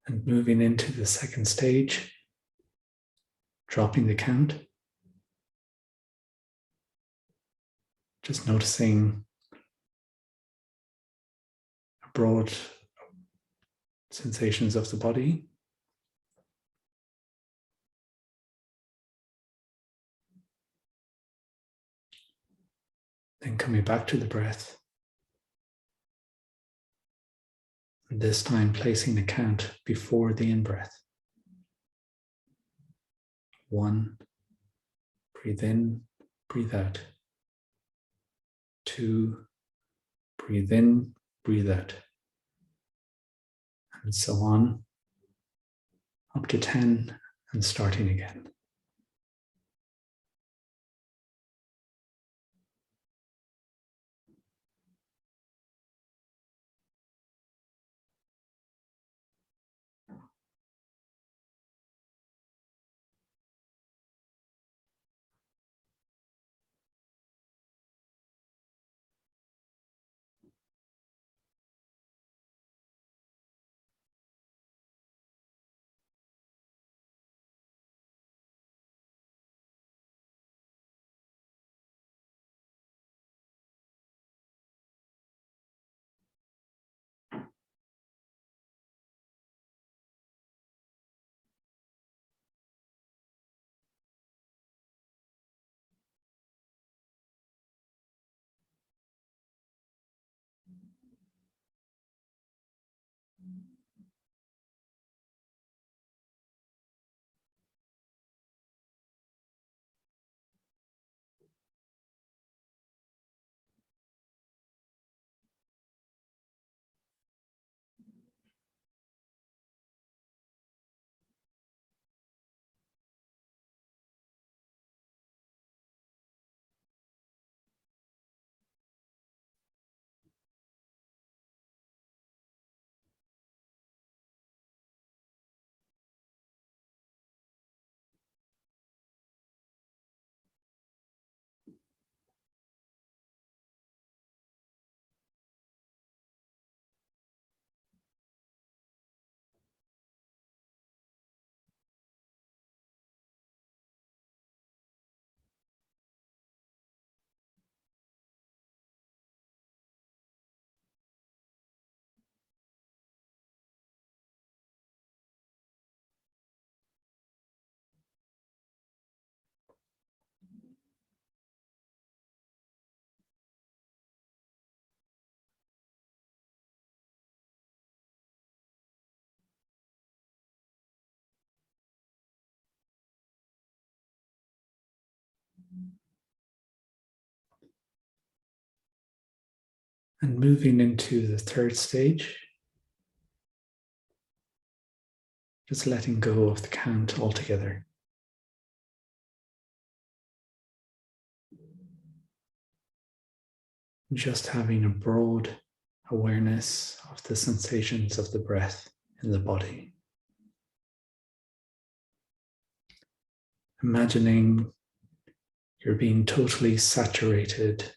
And moving into the second stage, dropping the count. Just noticing broad sensations of the body. Then coming back to the breath. And this time placing the count before the in-breath. 1, breathe in, breathe out. 2, breathe in, breathe out. And so on, up to 10 and starting again. And moving into the third stage, just letting go of the count altogether. Just having a broad awareness of the sensations of the breath in the body. Imagining you're being totally saturated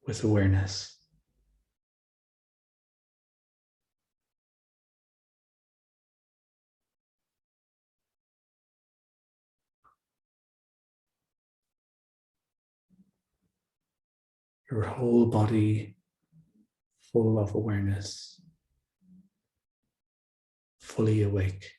with awareness. Your whole body full of awareness, fully awake.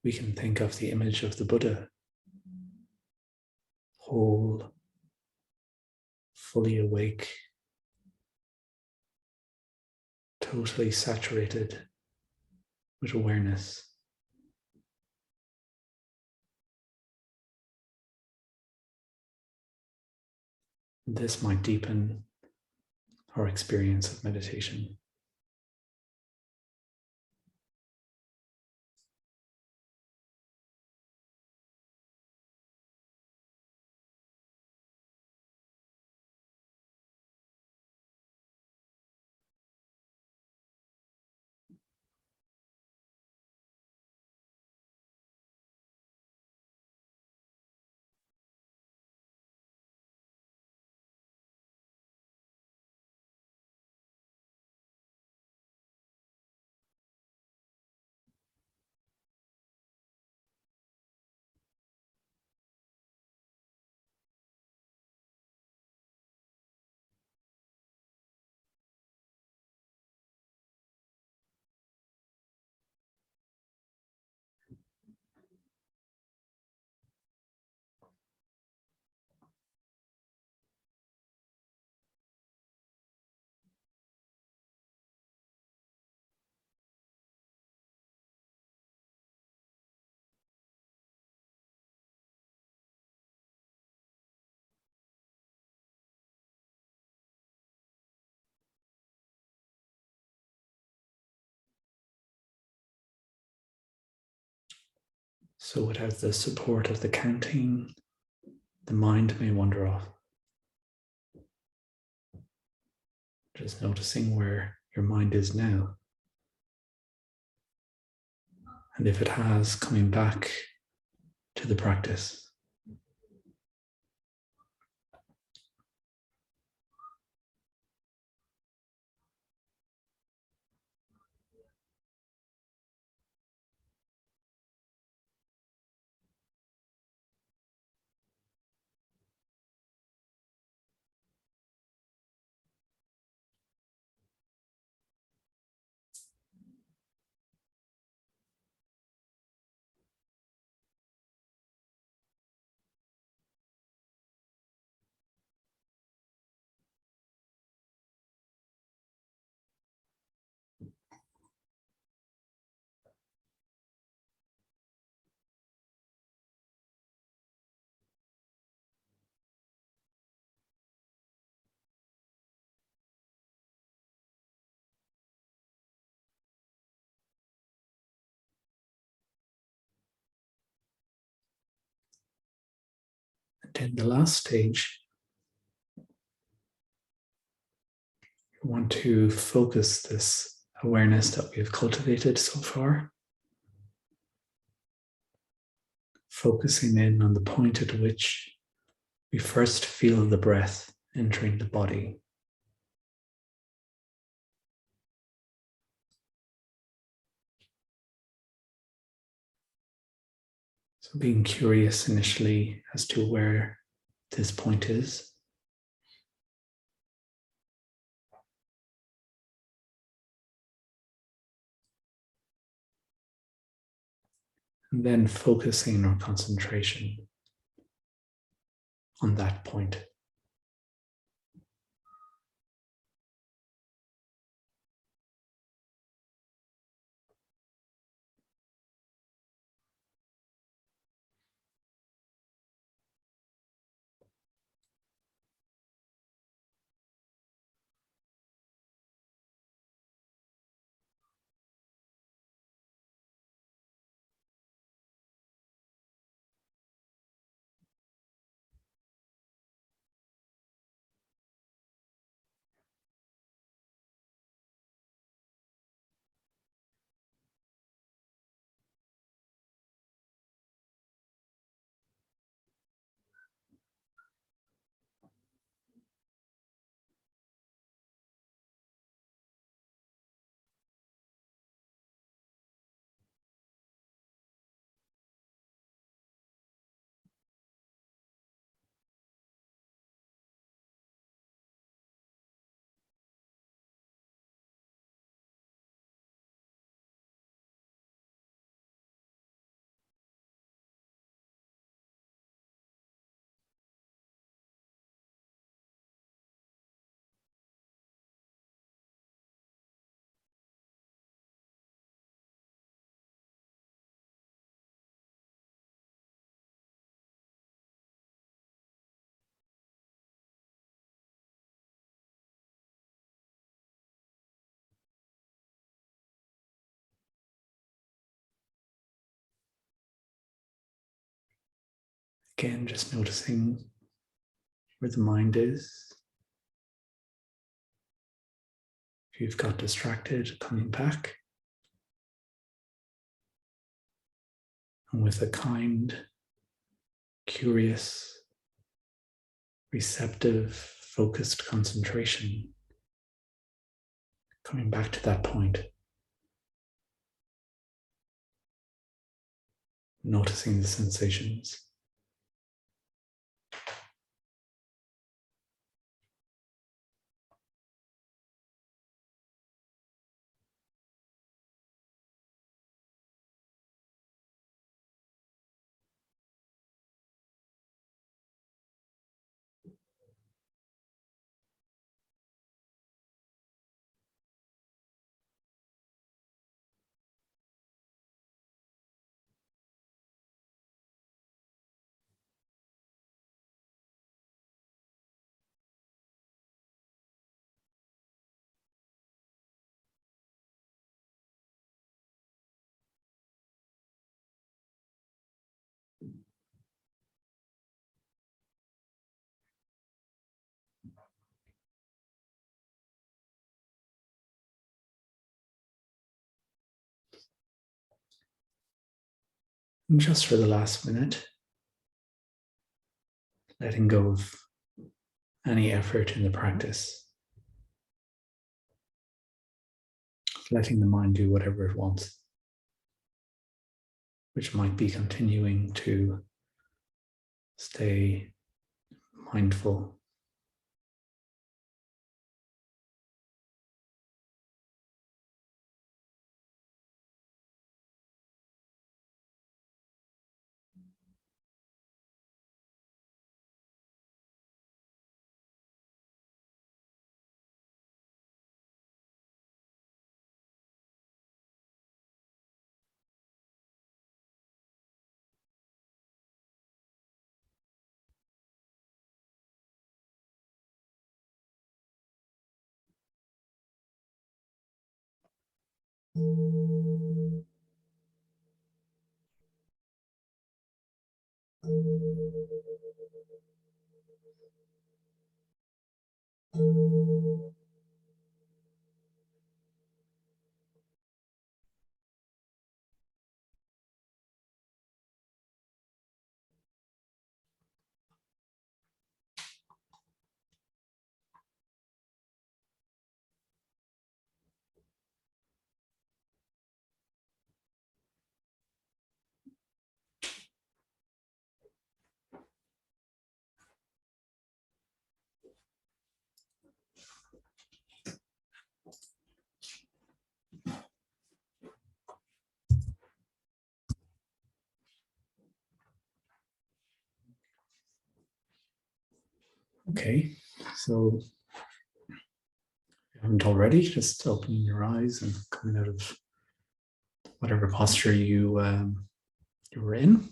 we can think of the image of the Buddha, whole, fully awake, totally saturated with awareness. This might deepen our experience of meditation. So without the support of the counting, the mind may wander off. Just noticing where your mind is now. And if it has, coming back to the practice. And in the last stage, we want to focus this awareness that we've cultivated so far, focusing in on the point at which we first feel the breath entering the body. So being curious initially as to where this point is. And then focusing our concentration on that point. Again, just noticing where the mind is. If you've got distracted, coming back. And with a kind, curious, receptive, focused concentration, coming back to that point. Noticing the sensations. And just for the last minute, letting go of any effort in the practice. Letting the mind do whatever it wants, which might be continuing to stay mindful. Okay, so if you haven't already, just opening your eyes and coming out of whatever posture you were in.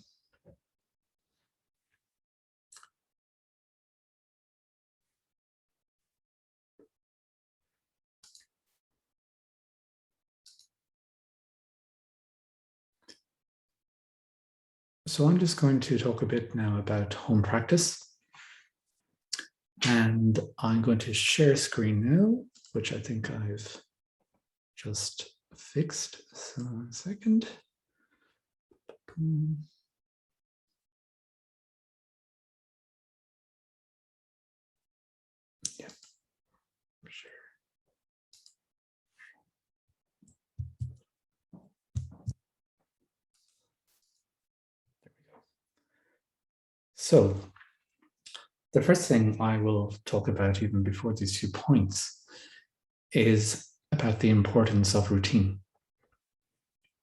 So I'm just going to talk a bit now about home practice. And I'm going to share screen now, which I think I've just fixed. So 1 second. Yeah, sure. There we go. So the first thing I will talk about even before these 2 points is about the importance of routine.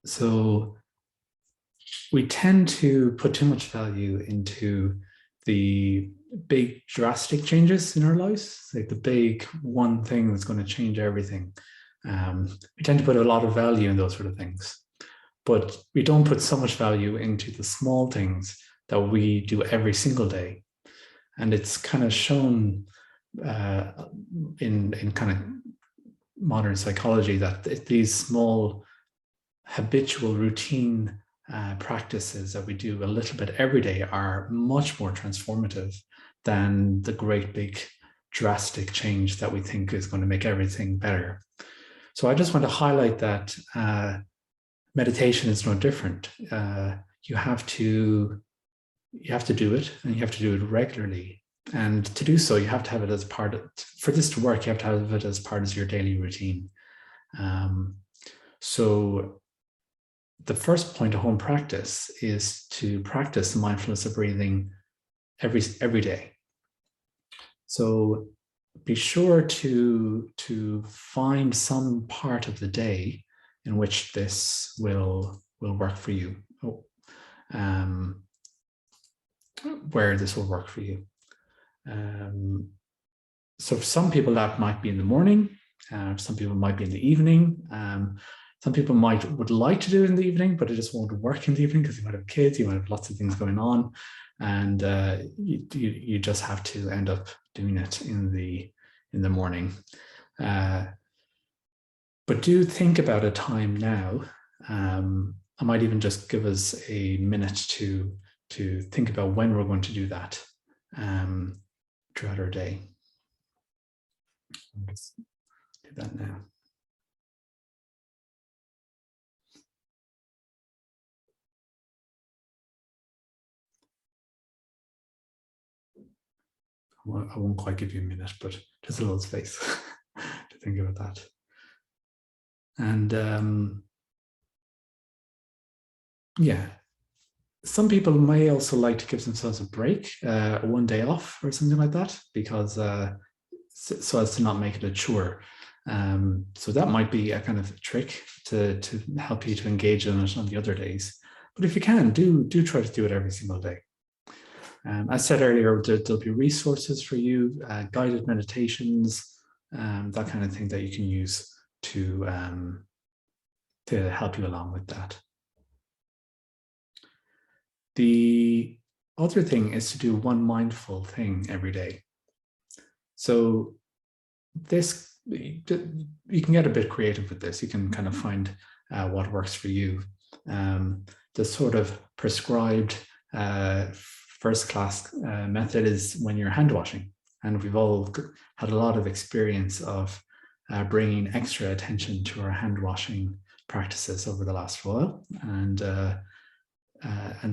So we tend to put too much value into the big drastic changes in our lives, like the big one thing that's going to change everything. We tend to put a lot of value in those sort of things, but we don't put so much value into the small things that we do every single day. And it's kind of shown in kind of modern psychology that these small habitual routine practices that we do a little bit every day are much more transformative than the great big drastic change that we think is going to make everything better. So I just want to highlight that meditation is no different. You have to do it, and you have to do it regularly. And to do so, you have to have it as part of, for this to work, you have to have it as part of your daily routine. So the first point of home practice is to practice the mindfulness of breathing every day. So be sure to find some part of the day in which this will work for you, where this will work for you. So for some people that might be in the morning, some people might be in the evening. Some people would like to do it in the evening, but it just won't work in the evening because you might have kids, you might have lots of things going on, and you just have to end up doing it in the morning. But do think about a time now. I might even just give us a minute to think about when we're going to do that throughout our day. I'll just do that now. Well, I won't quite give you a minute, but just a little space to think about that. And yeah, some people may also like to give themselves a break, one day off or something like that, because so as to not make it a chore. So that might be a kind of trick to help you to engage in it on the other days. But if you can, do try to do it every single day. As I said earlier, there'll be resources for you, guided meditations, that kind of thing that you can use to help you along with that. The other thing is to do one mindful thing every day. So this, you can get a bit creative with this. You can kind of find what works for you. The sort of prescribed first class method is when you're hand washing. And we've all had a lot of experience of bringing extra attention to our hand washing practices over the last while. And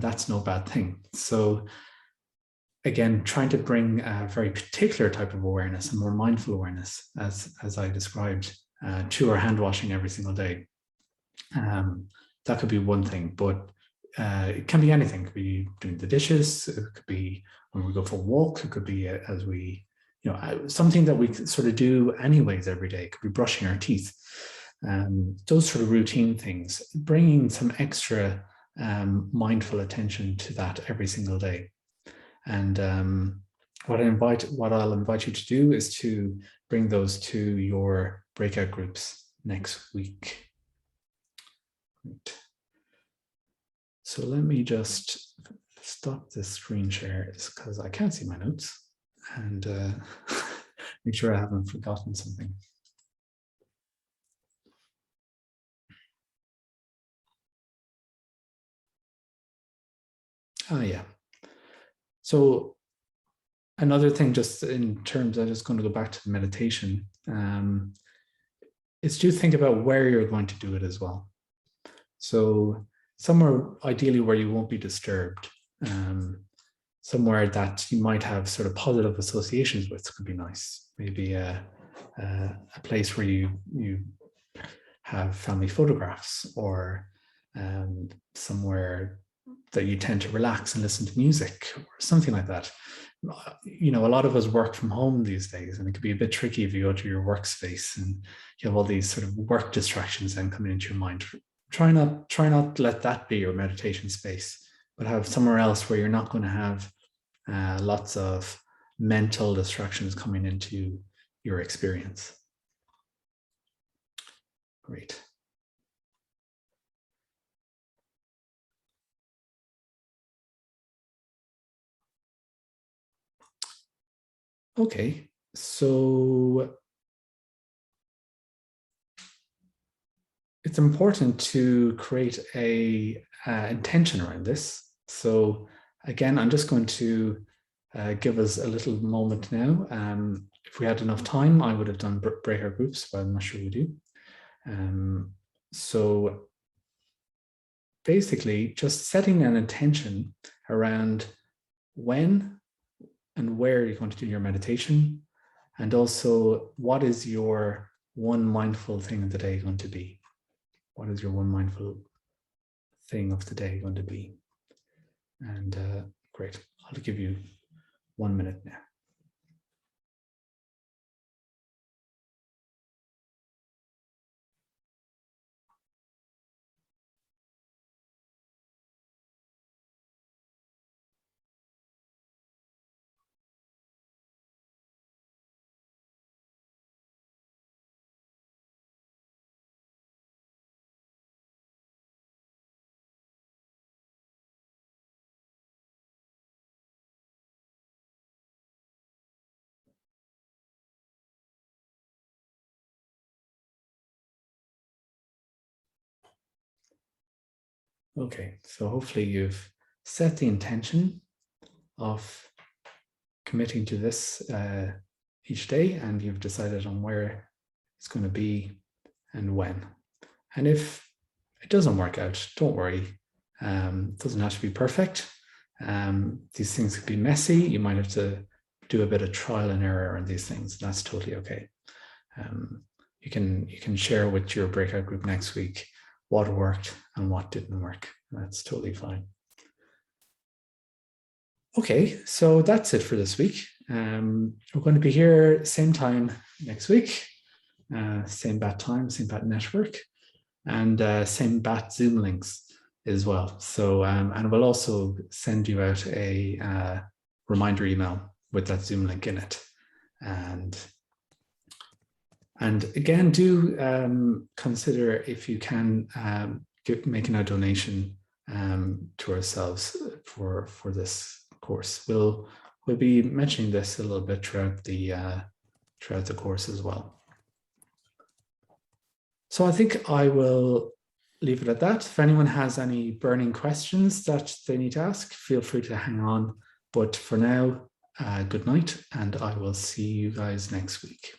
that's no bad thing. So again, trying to bring a very particular type of awareness, a more mindful awareness, as I described, to our hand washing every single day. That could be one thing, but it can be anything. It could be doing the dishes. It could be when we go for a walk. It could be as we, something that we sort of do anyways every day. It could be brushing our teeth. Those sort of routine things, bringing some extra mindful attention to that every single day. And what I'll invite you to do is to bring those to your breakout groups next week. Right. So let me just stop this screen share because I can't see my notes, and make sure I haven't forgotten something. Yeah. So another thing, just in terms, I'm just going to go back to the meditation, is to think about where you're going to do it as well. So somewhere ideally where you won't be disturbed, somewhere that you might have sort of positive associations with could be nice. Maybe a place where you have family photographs, or somewhere that you tend to relax and listen to music or something like that. A lot of us work from home these days, and it can be a bit tricky if you go to your workspace and you have all these sort of work distractions then coming into your mind. Try not to let that be your meditation space, but have somewhere else where you're not going to have lots of mental distractions coming into your experience. Great. Okay, so it's important to create a intention around this. So again, I'm just going to give us a little moment now. If we had enough time, I would have done breakout groups, but I'm not sure we do. So basically, just setting an intention around when and where you're going to do your meditation, and also what is your one mindful thing of the day going to be? What is your one mindful thing of the day going to be? And great, I'll give you 1 minute now. Okay, so hopefully you've set the intention of committing to this each day, and you've decided on where it's going to be and when. And if it doesn't work out, don't worry. It doesn't have to be perfect. These things could be messy. You might have to do a bit of trial and error on these things. That's totally okay. You can share with your breakout group next week what worked and what didn't work. That's totally fine. Okay, so that's it for this week. We're going to be here same time next week, same bat time, same bat network, and same bat Zoom links as well. So, and we'll also send you out a reminder email with that Zoom link in it. And again, do consider if you can making a donation to ourselves for this course. We'll be mentioning this a little bit throughout the course as well. So I think I will leave it at that. If anyone has any burning questions that they need to ask, feel free to hang on. But for now, good night, and I will see you guys next week.